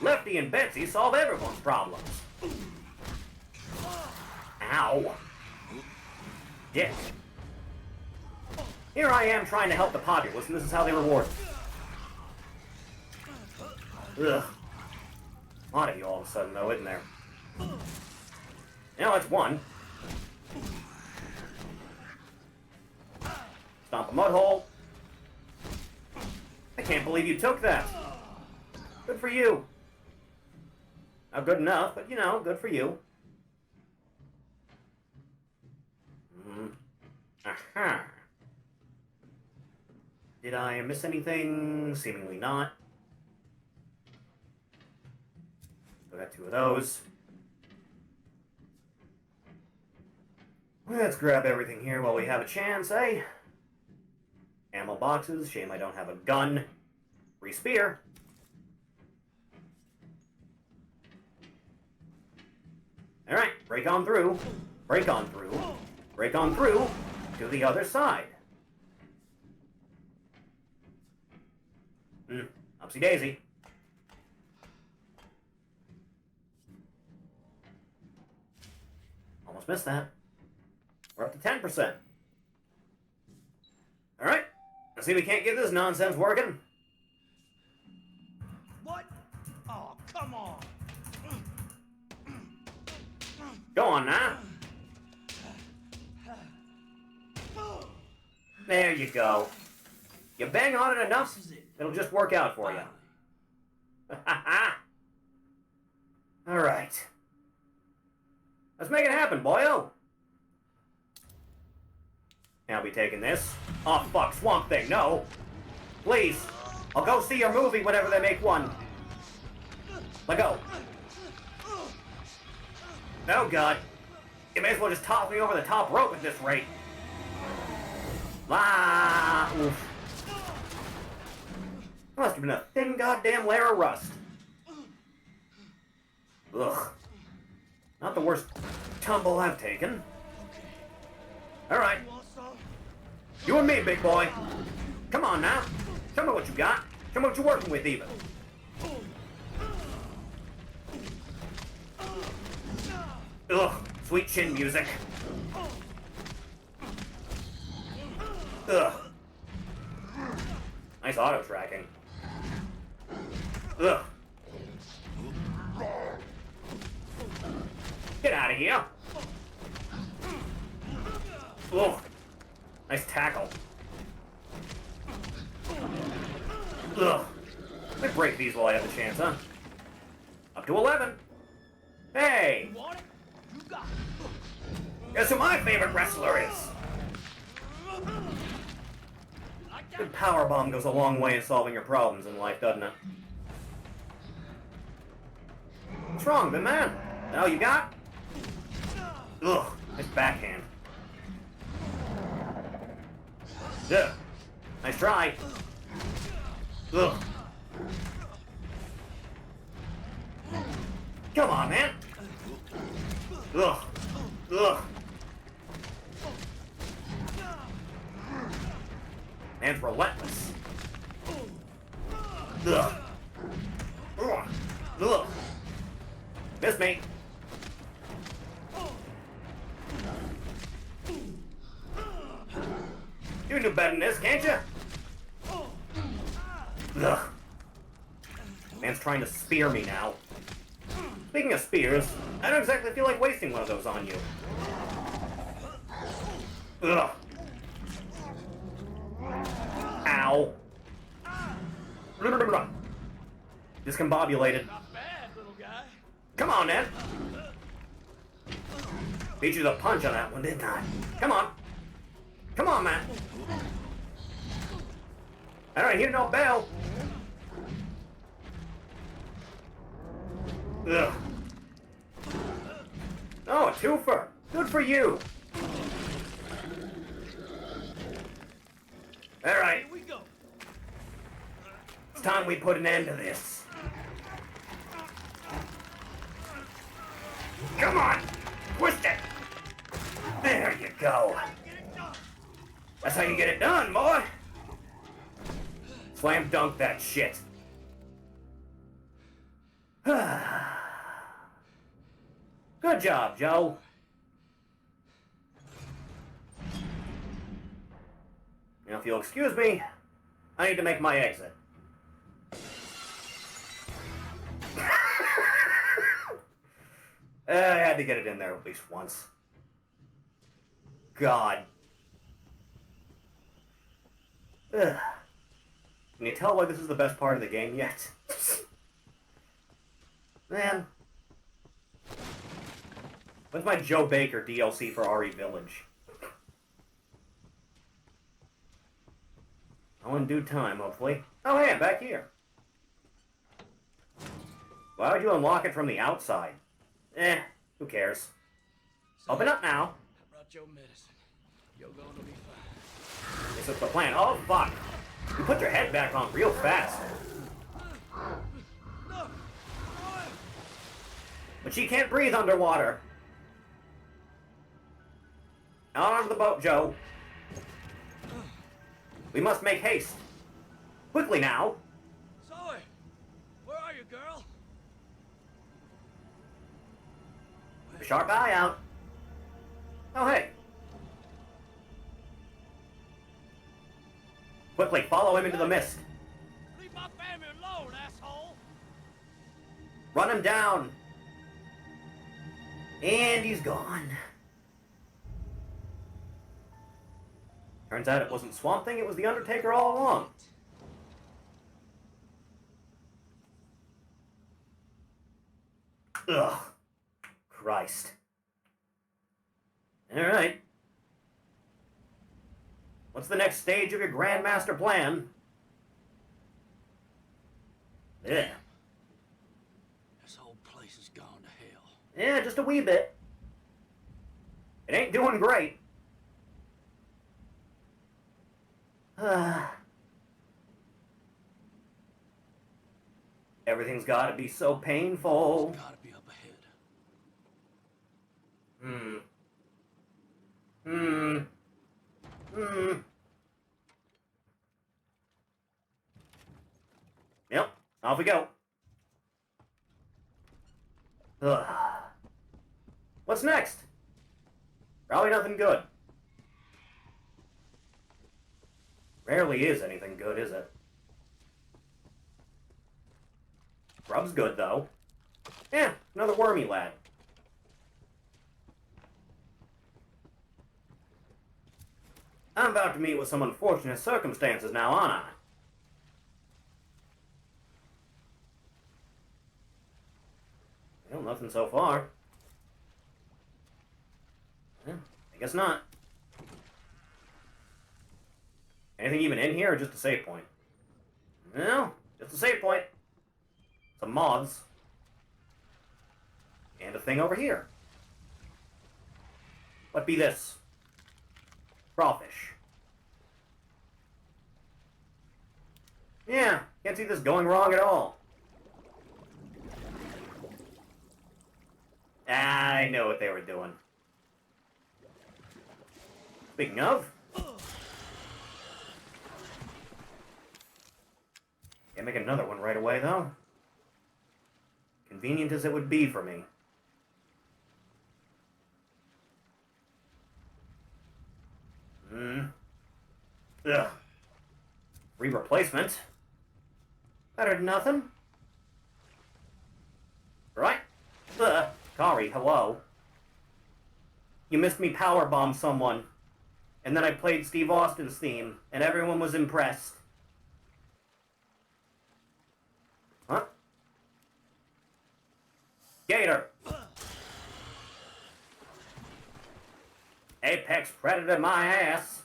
Lefty and Betsy solve everyone's problems. Ow. Dick. Here I am trying to help the populace, and this is how they reward me. Ugh. A lot of you all of a sudden, though, isn't there? Now that's one. Stomp a mud hole. I can't believe you took that. Good for you. Not good enough, but, you know, good for you. Aha. Did I miss anything? Seemingly not. I got 2 of those. Let's grab everything here while we have a chance, eh? Ammo boxes. Shame I don't have a gun. Free spear. Alright, break on through. Break on through. Break on through to the other side. Upsy daisy. Almost missed that. We're up to 10%. Alright. Let's see if we can't get this nonsense working. What? Oh, come on. Go on now. There you go. You bang on it enough, it'll just work out for you. Alright. Let's make it happen, boyo. I'll be taking this. Oh, fuck, Swamp Thing, no. Please. I'll go see your movie whenever they make one. Let go. Oh, God. You may as well just toss me over the top rope at this rate. Ah, oof. Must have been a thin goddamn layer of rust. Ugh. Not the worst tumble I've taken. Alright. You and me, big boy. Come on now. Tell me what you got. Tell me what you're working with, even. Ugh. Sweet chin music. Ugh. Nice auto tracking. Ugh. Get out of here. Ugh. Nice tackle. Ugh. Let me break these while I have the chance, huh? Up to 11. Hey! Guess who my favorite wrestler is? Good powerbomb goes a long way in solving your problems in life, doesn't it? What's wrong, big man? Now you got? Ugh, nice backhand. Ugh, nice try. Ugh. Come on, man. Ugh. Ugh. Man's relentless. Ugh. Ugh. Ugh. Miss me. You can do better than this, can't you? Ugh. trying to spear me now. Speaking of spears, I don't exactly feel like wasting one of those on you. Ugh. Ow. Discombobulated. Not bad, little guy. Come on, Ned. Beat you the punch on that one, didn't I? Come on. Come on, man. I don't hear no bell. Ugh. Oh, a twofer. Good for you. All right. Here we go. It's time we put an end to this. Come on. Twist it. There you go. That's how you get it done, boy. Slam dunk that shit. Good job, Joe. Now, if you'll excuse me, I need to make my exit. I had to get it in there at least once. God. Ugh. Can you tell why this is the best part of the game yet? Man. When's my Joe Baker DLC for RE Village? Oh, in due time, hopefully. Oh, hey, I'm back here. Why would you unlock it from the outside? Who cares? Open up now. I brought your medicine. You're going to be fine. This is the plan. Oh, fuck. You put your head back on real fast. But she can't breathe underwater. Out onto the boat, Joe. We must make haste. Quickly now. Zoe, where are you, girl? Sharp eye out. Oh, hey. Quickly, follow him into the mist. Leave my family alone, asshole. Run him down. And he's gone. Turns out it wasn't Swamp Thing, it was the Undertaker all along. Ugh. Christ. Alright. What's the next stage of your Grand Master plan? Yeah. This whole place has gone to hell. Yeah, just a wee bit. It ain't doing great. Everything's gotta be so painful. It's gotta be up ahead. Yep, off we go. Ugh. What's next? Probably nothing good. Rarely is anything good, is it? Grub's good, though. Yeah, another wormy lad. I'm about to meet with some unfortunate circumstances now, aren't I? Well, nothing so far. Yeah, I guess not. Anything even in here, or just a save point? No, just a save point. Some moths. And a thing over here. What be this? Crawfish. Yeah, can't see this going wrong at all. I know what they were doing. Speaking of... Can't make another one right away, though. Convenient as it would be for me. Ugh. Free replacement. Better than nothing. Kari, hello. You missed me powerbomb someone. And then I played Steve Austin's theme, and everyone was impressed. Huh? Gator! Apex Predator my ass!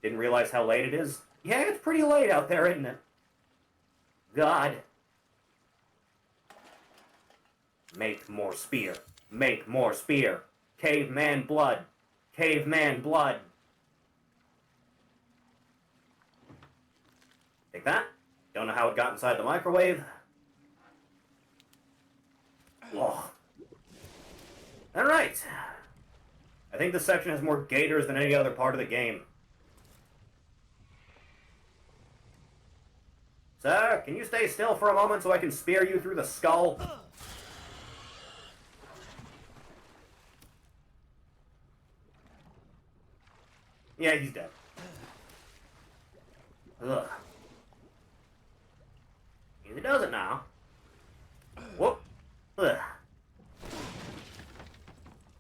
Didn't realize how late it is? Yeah, it's pretty late out there, isn't it? God. Make more spear. Make more spear. Caveman blood. Caveman blood. Take that. Don't know how it got inside the microwave. Oh. Alright. I think this section has more gators than any other part of the game. Sir, can you stay still for a moment so I can spear you through the skull? Yeah, he's dead. Ugh. He does it now. Whoop. Ugh.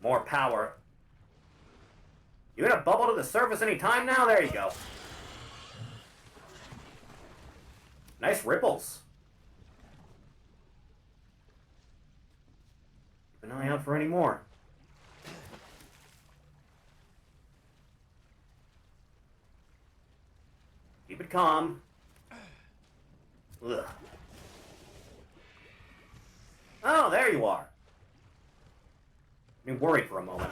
More power. You gonna bubble to the surface any time now? There you go. Nice ripples. Keep an eye out for any more. Keep it calm. Ugh. Oh, there you are. I'm worried for a moment.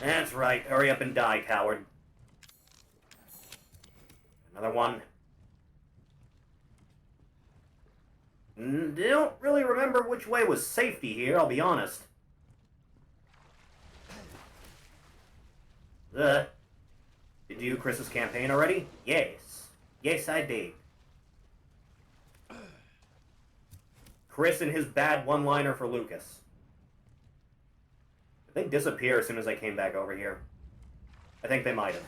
That's right. Hurry up and die, coward. Another one. Don't really remember which way was safety here, I'll be honest. Did you do Chris's campaign already? Yes. Yes, I did. Chris and his bad one-liner for Lucas. Did they disappear as soon as I came back over here? I think they might have.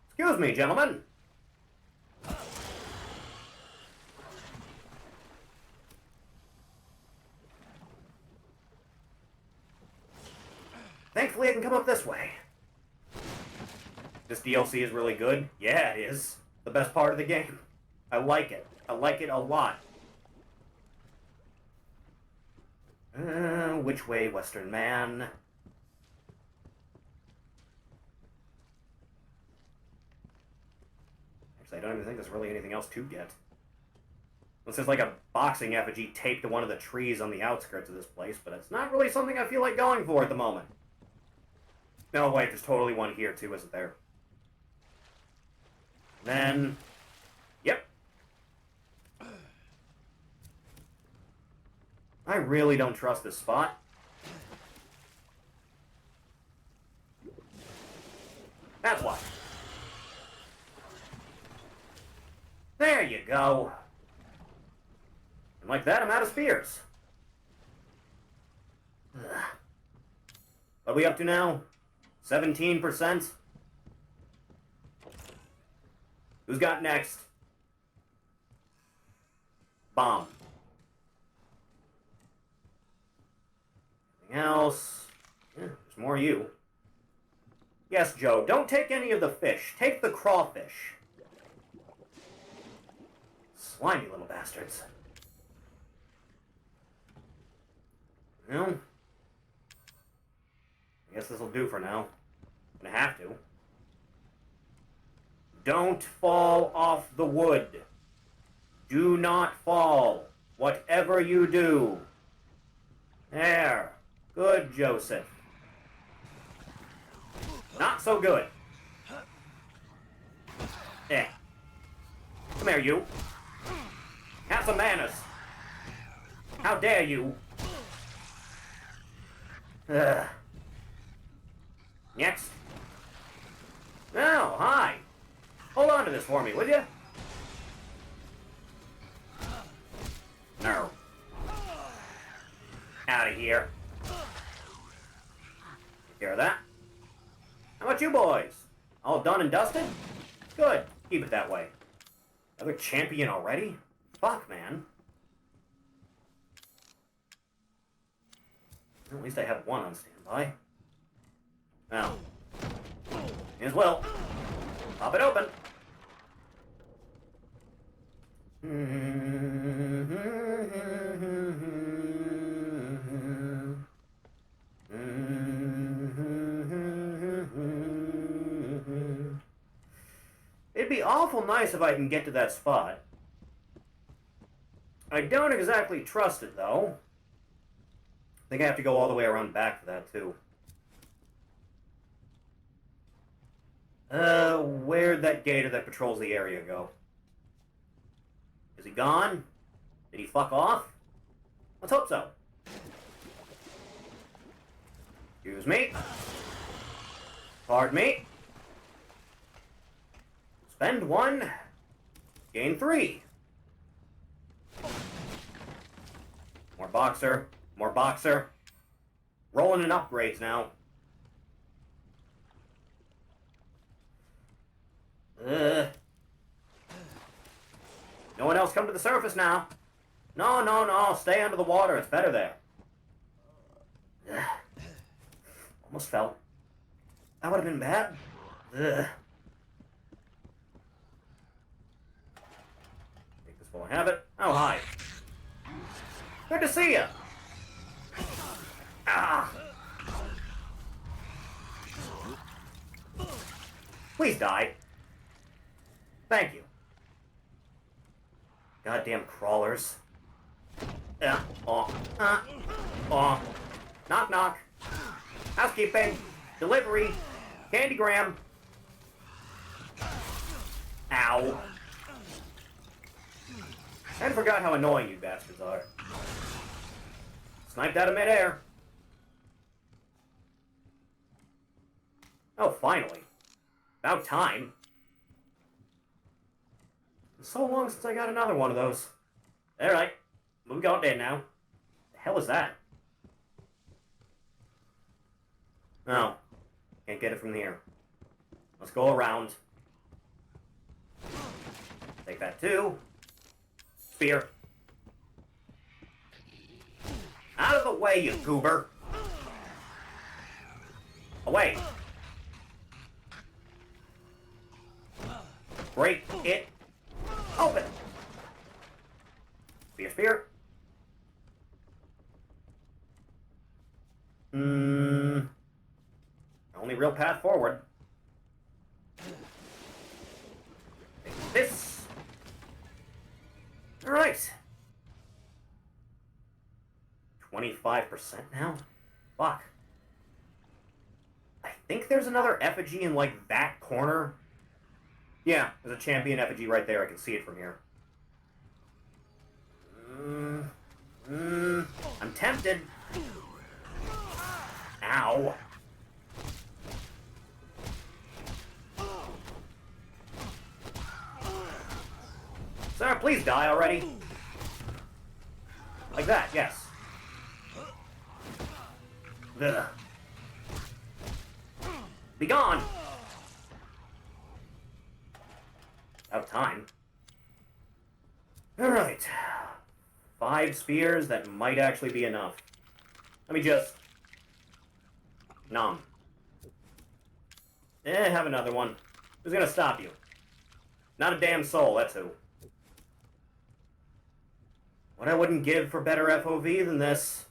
Excuse me, gentlemen. Thankfully, I can come up this way. This DLC is really good. Yeah, it is. The best part of the game. I like it. I like it a lot. Which way, Western man? Actually, I don't even think there's really anything else to get. Unless there's like a boxing effigy taped to one of the trees on the outskirts of this place, but it's not really something I feel like going for at the moment. No, wait, there's totally one here too, isn't there? Then... Yep. I really don't trust this spot. That's why. There you go. And like that, I'm out of spears. Ugh. What are we up to now? 17%? Who's got next? Bomb. Anything else? Yeah, there's more of you. Yes, Joe, don't take any of the fish. Take the crawfish. Slimy little bastards. Well, I guess this'll do for now. I'm gonna have to. Don't fall off the wood. Do not fall, whatever you do. There. Good, Joseph. Not so good. Yeah. Come here, you. Have some manners. How dare you? Next. Oh, hi. Hold on to this for me, will you? No. Out of here. Take care of that. How about you boys? All done and dusted? Good. Keep it that way. Another champion already? Fuck, man. At least I have one on standby. Now, may as well. Pop it open. It'd be awful nice if I can get to that spot. I don't exactly trust it, though. I think I have to go all the way around back for that, too. Where'd that gator that patrols the area go? Is he gone? Did he fuck off? Let's hope so. Excuse me. Pardon me. Spend 1. Gain 3. More boxer. More boxer. Rolling in upgrades now. No one else come to the surface now. No, no, no. Stay under the water. It's better there. Almost fell. That would have been bad. Take this while I have it. Oh, hi. Good to see you. Ah. Please die. Thank you. Goddamn crawlers. Yeah. Oh. Oh. Knock, knock. Housekeeping. Delivery. Candygram. Ow. I forgot how annoying you bastards are. Sniped out of midair. Oh, finally. About time. It's so long since I got another one of those. Alright. We got there now. The hell is that? Oh. Can't get it from here. Let's go around. Take that too. Spear. Out of the way, you goober! Away! Break it open! Spear, spear. Only real path forward. Take this. Alright. 25% now? Fuck. I think there's another effigy in, like, that corner. Yeah, there's a champion effigy right there. I can see it from here. I'm tempted. Ow. Sir, please die already. Like that, yes. Ugh. Be gone! Out of time. Alright. 5 spears, that might actually be enough. Let me just... Nom. Have another one. Who's gonna stop you? Not a damn soul, that's who. What I wouldn't give for better FOV than this.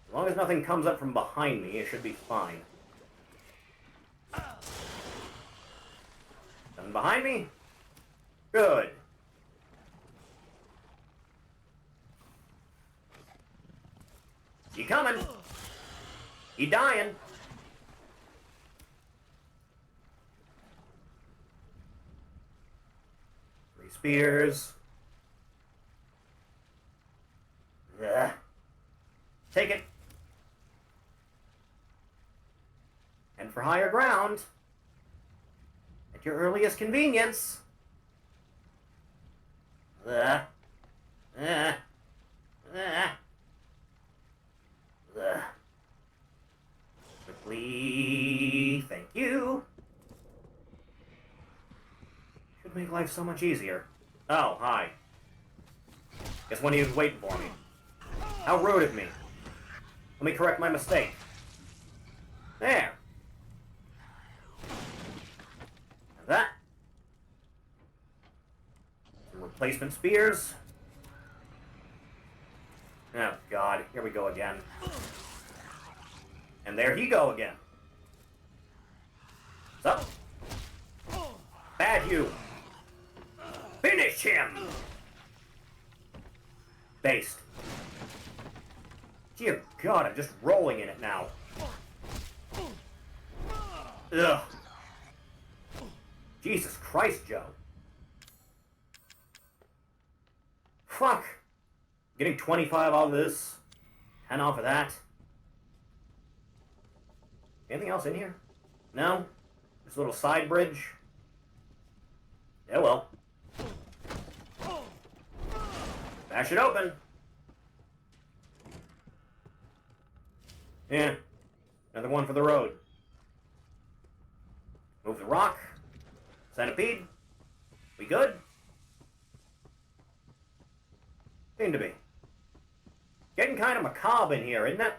As long as nothing comes up from behind me, it should be fine. Nothing behind me? Good. You coming? You dying? Three spears. Ugh. Take it. And for higher ground. At your earliest convenience. Ugh. Ugh. Ugh. Ugh. Quickly. Thank you. Should make make life so much easier. Oh, hi. Guess one of you was waiting for me. How rude of me. Let me correct my mistake. There. Now that. Some replacement spears. Oh, God. Here we go again. And there he go again. What's up? Bad you. Finish him! Based. Dear God, I'm just rolling in it now. Ugh. Jesus Christ, Joe. Fuck. Getting 25 out of this. 10 off of that. Anything else in here? No? This little side bridge? Yeah, well. Bash it open. Yeah. Another one for the road. Move the rock. Centipede. We good? Seem to be. Getting kind of macabre in here, isn't it?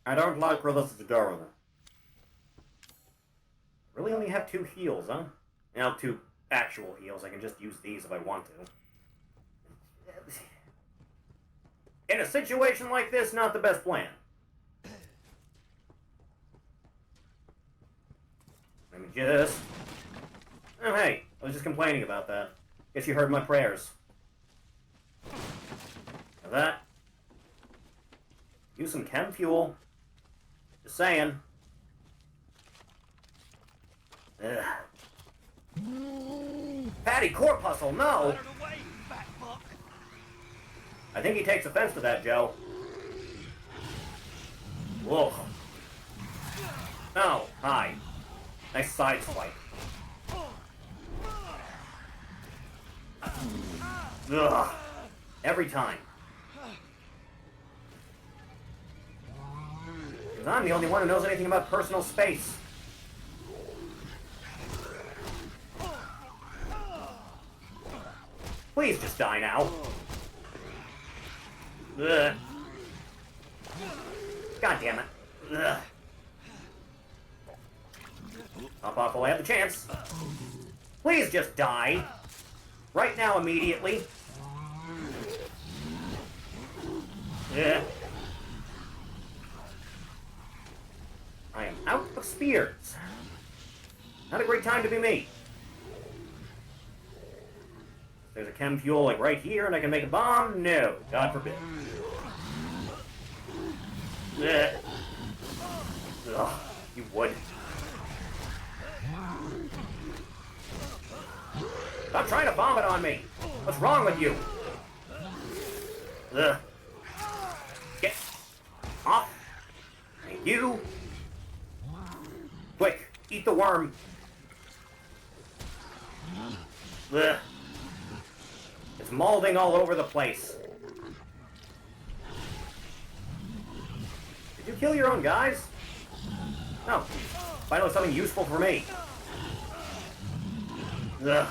I don't like where this is going. Really only have 2 heals, huh? Now 2 actual heals. I can just use these if I want to. In a situation like this, not the best plan. Let me just... Oh, hey. I was just complaining about that. Guess you heard my prayers. Now that. Use some chem fuel. Just saying. Ugh. Fatty corpuscle, no! I think he takes offense to that, Joe. Whoa. Oh, hi. Nice side swipe. Ugh. Every time. Because I'm the only one who knows anything about personal space. Please just die now. Ugh. God damn it. Ugh. Hop off while I have the chance. Please just die. Right now, immediately. Ugh. I am out of spears. Not a great time to be me. There's a chem fuel like right here and I can make a bomb? No, God forbid. Ugh. Ugh, you would. Stop trying to bomb it on me. What's wrong with you? Ugh. Get off. Thank you. Quick, eat the worm. Ugh. It's molding all over the place. Did you kill your own guys? No. Finally something useful for me. Ugh.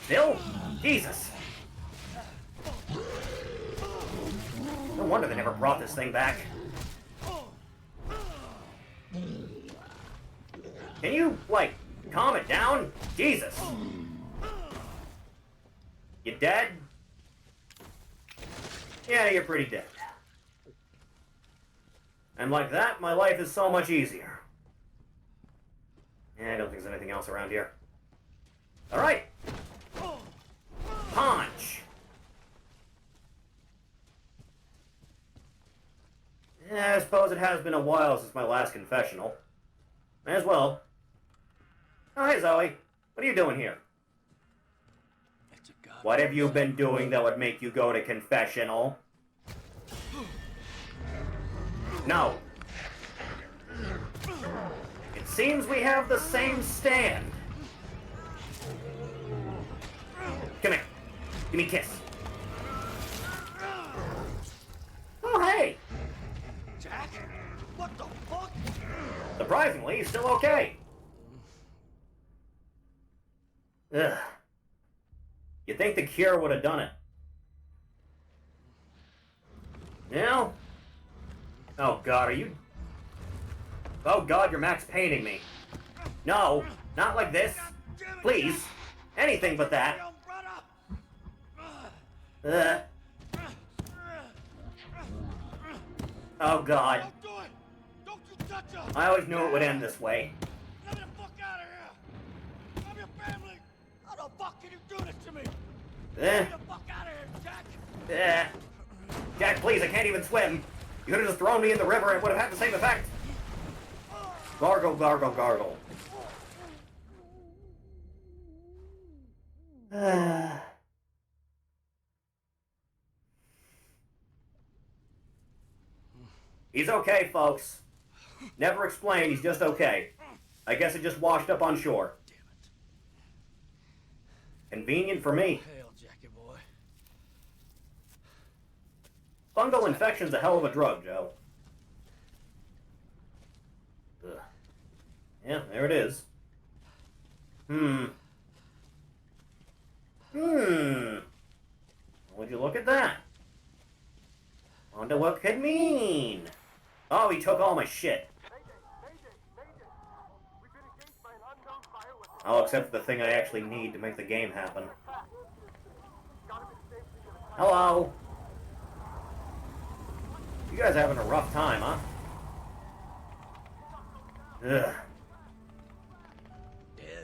Still? Jesus. No wonder they never brought this thing back. Can you, like, calm it down? Jesus. You dead? Yeah, you're pretty dead. And like that, my life is so much easier. Yeah, I don't think there's anything else around here. Alright. Punch! Yeah, I suppose it has been a while since my last confessional. May as well. Oh, hey, Zoe. What are you doing here? What have you been doing that would make you go to confessional? No. It seems we have the same stand. Come here. Give me a kiss. Oh, hey! Jack? What the fuck? Surprisingly, he's still okay. Ugh. You'd think the cure would have done it. Now? Oh god, are you... Oh god, you're max paining me. No, not like this. Please. Anything but that. Oh god. I always knew it would end this way. Get me the fuck out of here! I'm your family! How the fuck can you do this to me? Get me the fuck out of here, Jack! Jack, please, I can't even swim. You could have just thrown me in the river and it would have had the same effect. Gargle, gargle, gargle. He's okay, folks. Never explained, he's just okay. I guess it just washed up on shore. Damn it. Convenient for me. Hell, Jackie boy. Fungal infection's a hell of a drug, Joe. Ugh. Yeah, there it is. Would you look at that? Wonder what it could mean. Oh, he took all my shit. Oh, except for the thing I actually need to make the game happen. Hello? You guys are having a rough time, huh? Ugh.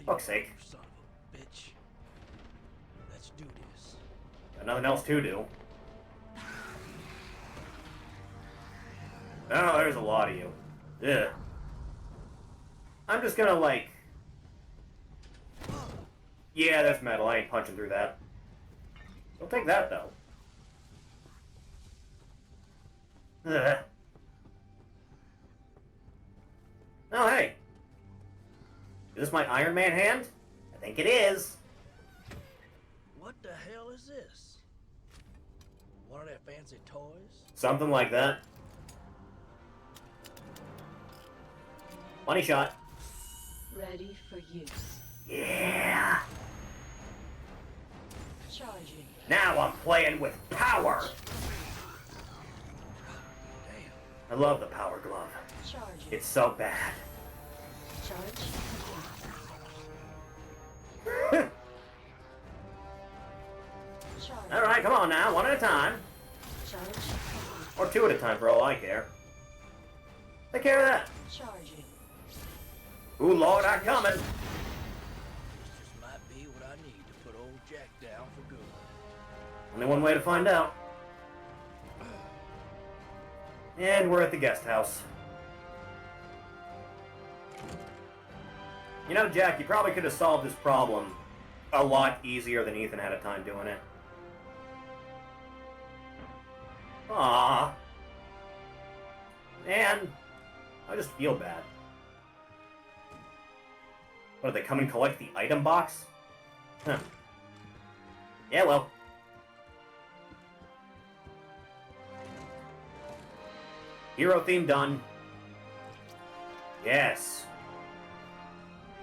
Fuck's sake. Son of a bitch. Let's do this. Got nothing else to do. Oh, there's a lot of you. Ugh. I'm just gonna, like... Yeah, that's metal. I ain't punching through that. Don't take that, though. Ugh. Oh, hey. Is this my Iron Man hand? I think it is. What the hell is this? One of their fancy toys? Something like that. Money shot. Ready for use. Yeah. Charging. Now I'm playing with power. Damn. I love the power glove. Charging. It's so bad. Charge. Charge. Alright, come on now, one at a time. Charge. Or two at a time for all I care. Take care of that. Charging. Ooh, Lord, I'm coming. This just might be what I need to put old Jack down for good. Only one way to find out. And we're at the guest house. You know, Jack, you probably could have solved this problem a lot easier than Ethan had a time doing it. Aww. Man, I just feel bad. What, do they come and collect the item box? Huh. Yeah, well. Hero theme done. Yes.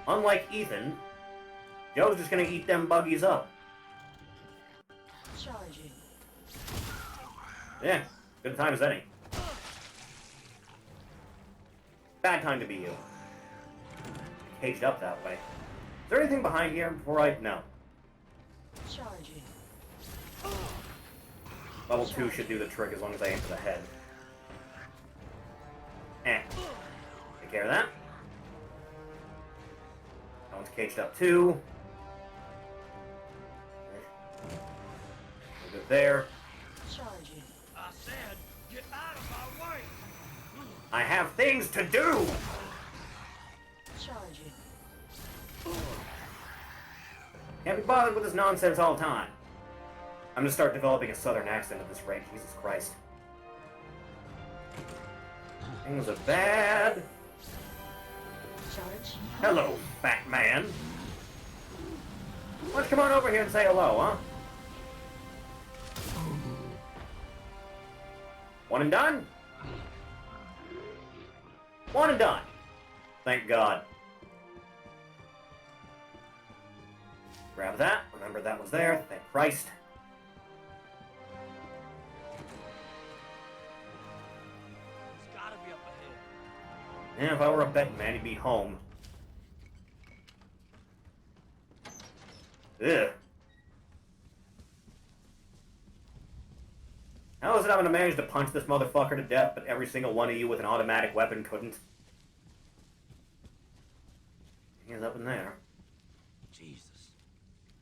Unlike Ethan, Joe's just gonna eat them buggies up. Charging. Yeah, good time as any. Bad time to be you. Caged up that way. Is there anything behind here before I... No. Charging. Level 2 should do the trick as long as I aim for the head. Take care of that. That one's caged up too. We're good there. Charging. I said, get out of my way! I have things to do! Charging. Can't be bothered with this nonsense all the time. I'm gonna start developing a southern accent at this rate. Jesus Christ. Things are bad. Charge. Hello, fat man. Why don't you come on over here and say hello, huh? One and done? One and done. Thank God. Grab that. Remember that was there. Thank Christ. It's gotta be up ahead. Yeah, if I were a betting man, he'd be home. Ugh. How is it I'm gonna manage to punch this motherfucker to death, but every single one of you with an automatic weapon couldn't? He's up in there. Jesus.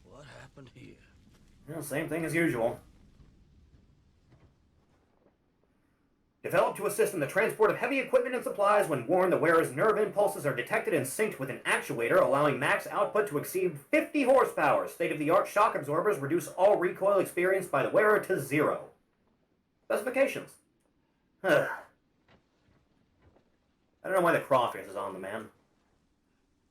What happened here? Well, same thing as usual. Developed to assist in the transport of heavy equipment and supplies. When worn, the wearer's nerve impulses are detected and synced with an actuator, allowing max output to exceed 50 horsepower. State-of-the-art shock absorbers reduce all recoil experienced by the wearer to 0. Specifications. I don't know why the crossface is on the man.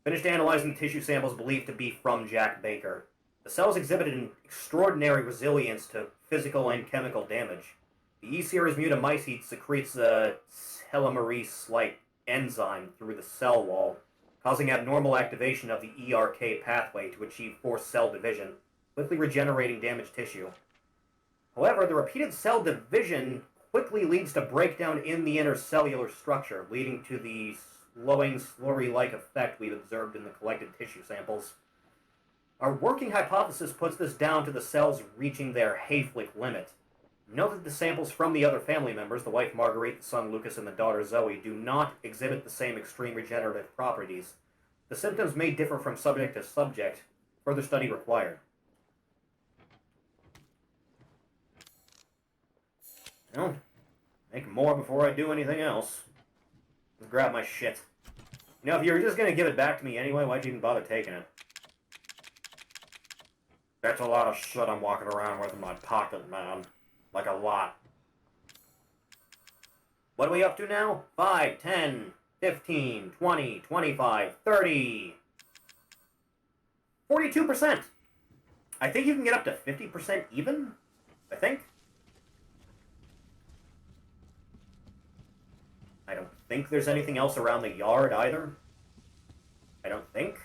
Finished analyzing the tissue samples believed to be from Jack Baker. The cells exhibited an extraordinary resilience to physical and chemical damage. The E-series mutamycete secretes a telomerase-like enzyme through the cell wall, causing abnormal activation of the ERK pathway to achieve forced cell division, quickly regenerating damaged tissue. However, the repeated cell division quickly leads to breakdown in the intercellular structure, leading to the slowing, slurry-like effect we've observed in the collected tissue samples. Our working hypothesis puts this down to the cells reaching their Hayflick limit. Note that the samples from the other family members, the wife Marguerite, the son Lucas, and the daughter Zoe, do not exhibit the same extreme regenerative properties. The symptoms may differ from subject to subject. Further study required. Well, make more before I do anything else. Let's grab my shit. You know, if you were just gonna give it back to me anyway, why'd you even bother taking it? That's a lot of shit I'm walking around with in my pocket, man. Like a lot. What are we up to now? 5, 10, 15, 20, 25, 30... 42%! I think you can get up to 50% even? I think? I don't think there's anything else around the yard either. I don't think.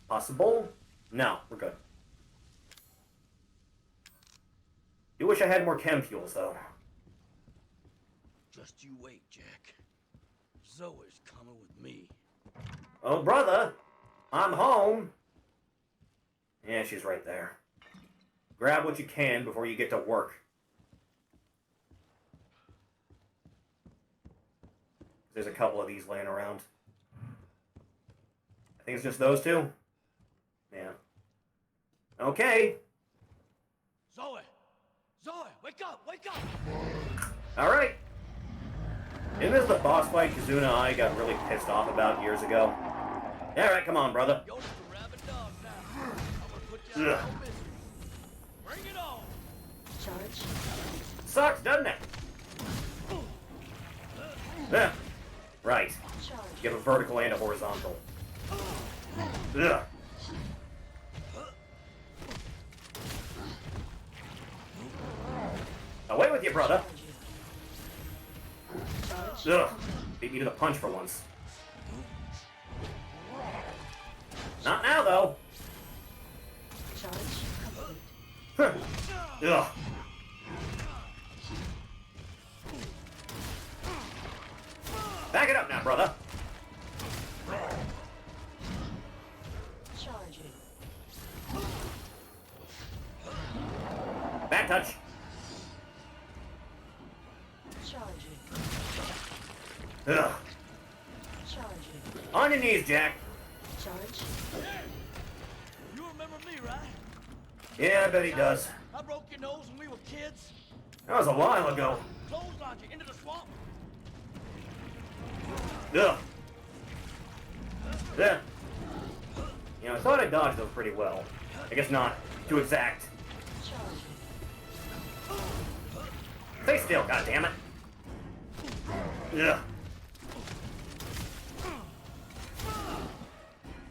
Possible? No, we're good. Do wish I had more chem fuels, though. Just you wait, Jack. Zoe's coming with me. Oh, brother! I'm home! Yeah, she's right there. Grab what you can before you get to work. There's a couple of these laying around. I think it's just those two. Yeah. Okay. Zoe! Zoe, wake up! Wake up! Alright. Isn't this the boss fight Kazuna and I got really pissed off about years ago? Alright, come on, brother. You're just a rabid dog now. I'm gonna put you out of your misery. Bring it on! Charge. Sucks, doesn't it? Yeah. Right. Charge. You have a vertical and a horizontal. Ugh. Away with you, brother. Ugh. Beat me to the punch for once. Not now, though. Charge complete. Huh. Ugh. Back it up now, brother. Charging. Back touch. Charging. Ugh. Charging. On your knees, Jack. Charge. You remember me, right? Yeah, I bet he does. I broke your nose when we were kids. That was a while ago. Clotheslined you into the swamp. Ugh. Yeah. You know, I thought I dodged those pretty well. I guess not too exact. Charging. Stay still, goddammit. Ugh.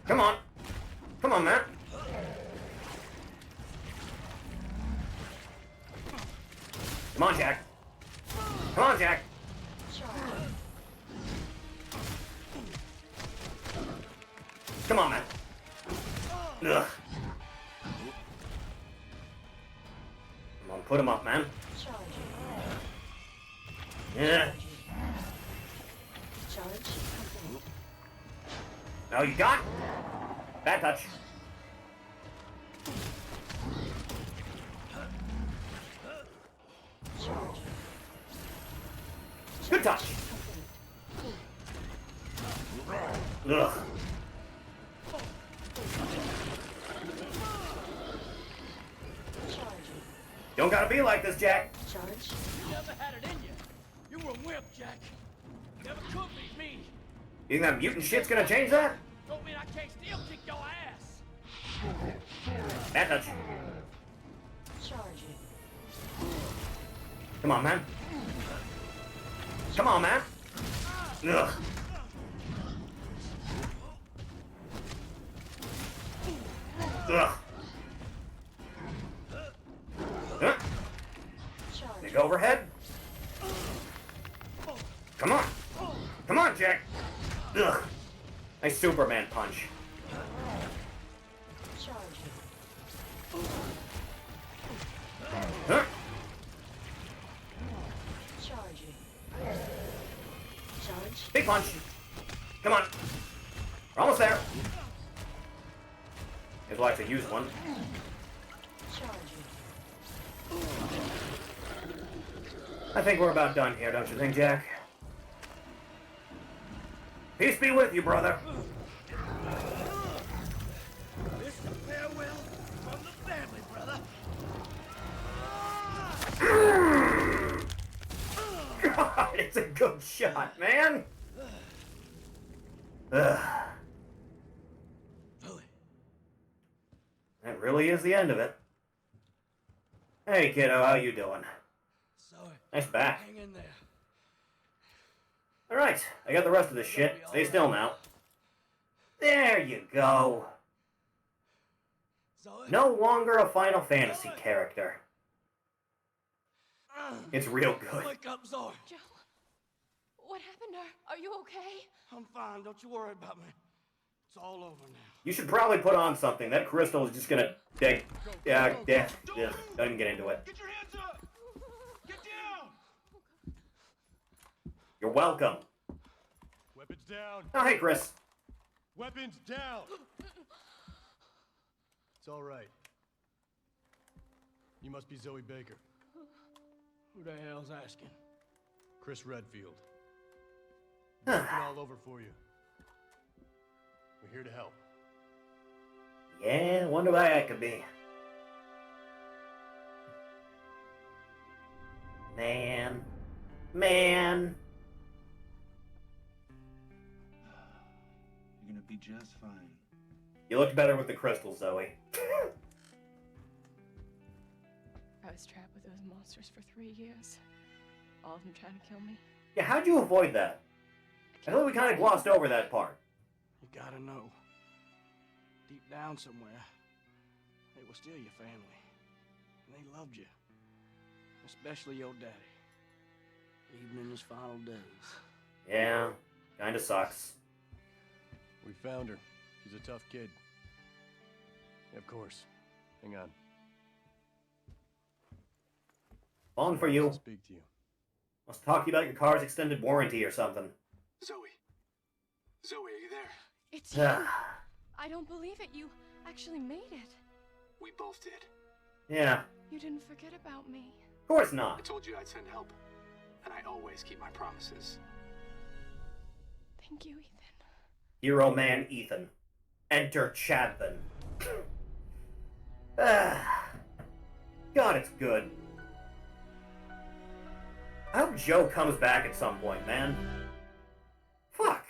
Come on. Come on, Matt. Come on, Jack. Come on, Jack. Charging. Come on, man. Ugh. Put him up, man. Charging. Yeah. Charge complete. No, you got? Bad touch. Charge. Good touch. Ugh. Charging. Don't gotta be like this, Jack. Charge. You never had it in you. You were a wimp, Jack. Never could beat me. You think that mutant shit's gonna change that? Don't mean I can't still kick your ass. Bad touch. Charging. Come on, man. Come on, man. Ugh. Ugh. Huh? Big overhead. Come on. Come on, Jack. Ugh. Nice Superman punch. Charging. Huh? Charging. Charge. Big punch. Come on. We're almost there. He'll actually use one. Charging. I think we're about done here, don't you think, Jack? Peace be with you, brother. This is a farewell from the family, brother. God, it's a good shot, man. Ugh. That really is the end of it. Hey, kiddo, how you doing? Sorry. Nice back. Hang in there. Alright, I got the rest of this shit. Stay still now. There you go. Zoe? No longer a Final Fantasy character. It's real good. Wake up, Zoe. Joe, what happened to her? Are you okay? I'm fine. Don't you worry about me. It's all over now. You should probably put on something. That crystal is just gonna... don't even get into it. Get your hands up! Get down! You're welcome. Weapons down. Oh, hey, Chris. Weapons down. It's all right. You must be Zoe Baker. Who the hell's asking? Chris Redfield. Looking all over for you. We're here to help. Yeah, wonder why that could be. Man. Man. You're gonna be just fine. You looked better with the crystal, Zoe. I was trapped with those monsters for 3 years. All of them trying to kill me. Yeah, how'd you avoid that? I thought we kind of glossed over that part. You gotta know. Deep down somewhere, they were still your family. And they loved you. Especially your daddy. Even in his final days. Yeah, kinda sucks. We found her. She's a tough kid. Yeah, of course. Hang on. Phone for you. Speak to you. Must talk to you about your car's extended warranty or something. Zoe. Zoe, are you there? It's you. I don't believe it. You actually made it. We both did. Yeah. You didn't forget about me. Of course I not. told you I'd send help. And I always keep my promises. Thank you, Ethan. Hero man Ethan. Enter Chadman. God, it's good. I hope Joe comes back at some point, man. Fuck.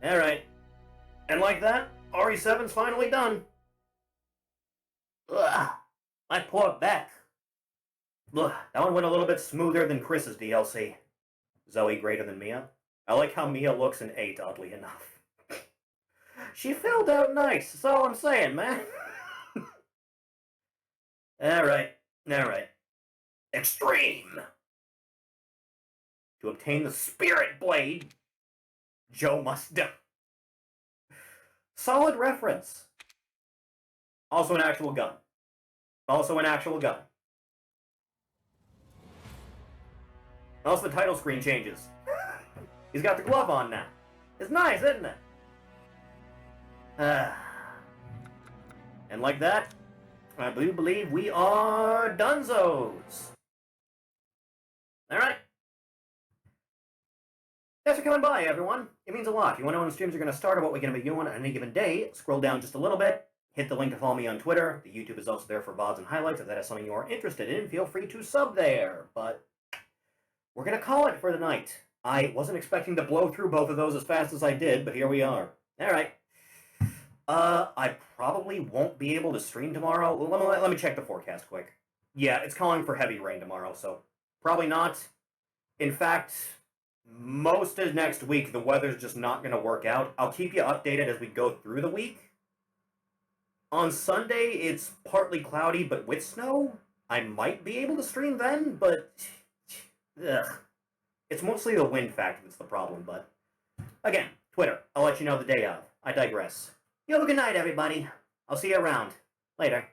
Alright. And like that, RE7's finally done. Ugh. My poor back. Ugh. That one went a little bit smoother than Chris's DLC. Zoe greater than Mia. I like how Mia looks in 8, oddly enough. She filled out nice, that's all I'm saying, man. Alright. Alright. Extreme! To obtain the Spirit Blade, Joe must die. Solid reference. Also an actual gun. Also an actual gun. Also, the title screen changes. He's got the glove on now. It's nice, isn't it? And like that, I do believe we are dunzos. Alright. Thanks for coming by, everyone. It means a lot. If you want to know when streams are going to start or what we're going to be doing on any given day, scroll down just a little bit. Hit the link to follow me on Twitter. The YouTube is also there for VODs and highlights. If that is something you are interested in, feel free to sub there. But we're going to call it for the night. I wasn't expecting to blow through both of those as fast as I did, but here we are. Alright. I probably won't be able to stream tomorrow. Let me check the forecast quick. Yeah, it's calling for heavy rain tomorrow, so probably not. In fact, most of next week, the weather's just not going to work out. I'll keep you updated as we go through the week. On Sunday, it's partly cloudy, but with snow. I might be able to stream then, but ugh. It's mostly the wind factor that's the problem, but again, Twitter. I'll let you know the day of. I digress. You have a good night, everybody. I'll see you around. Later.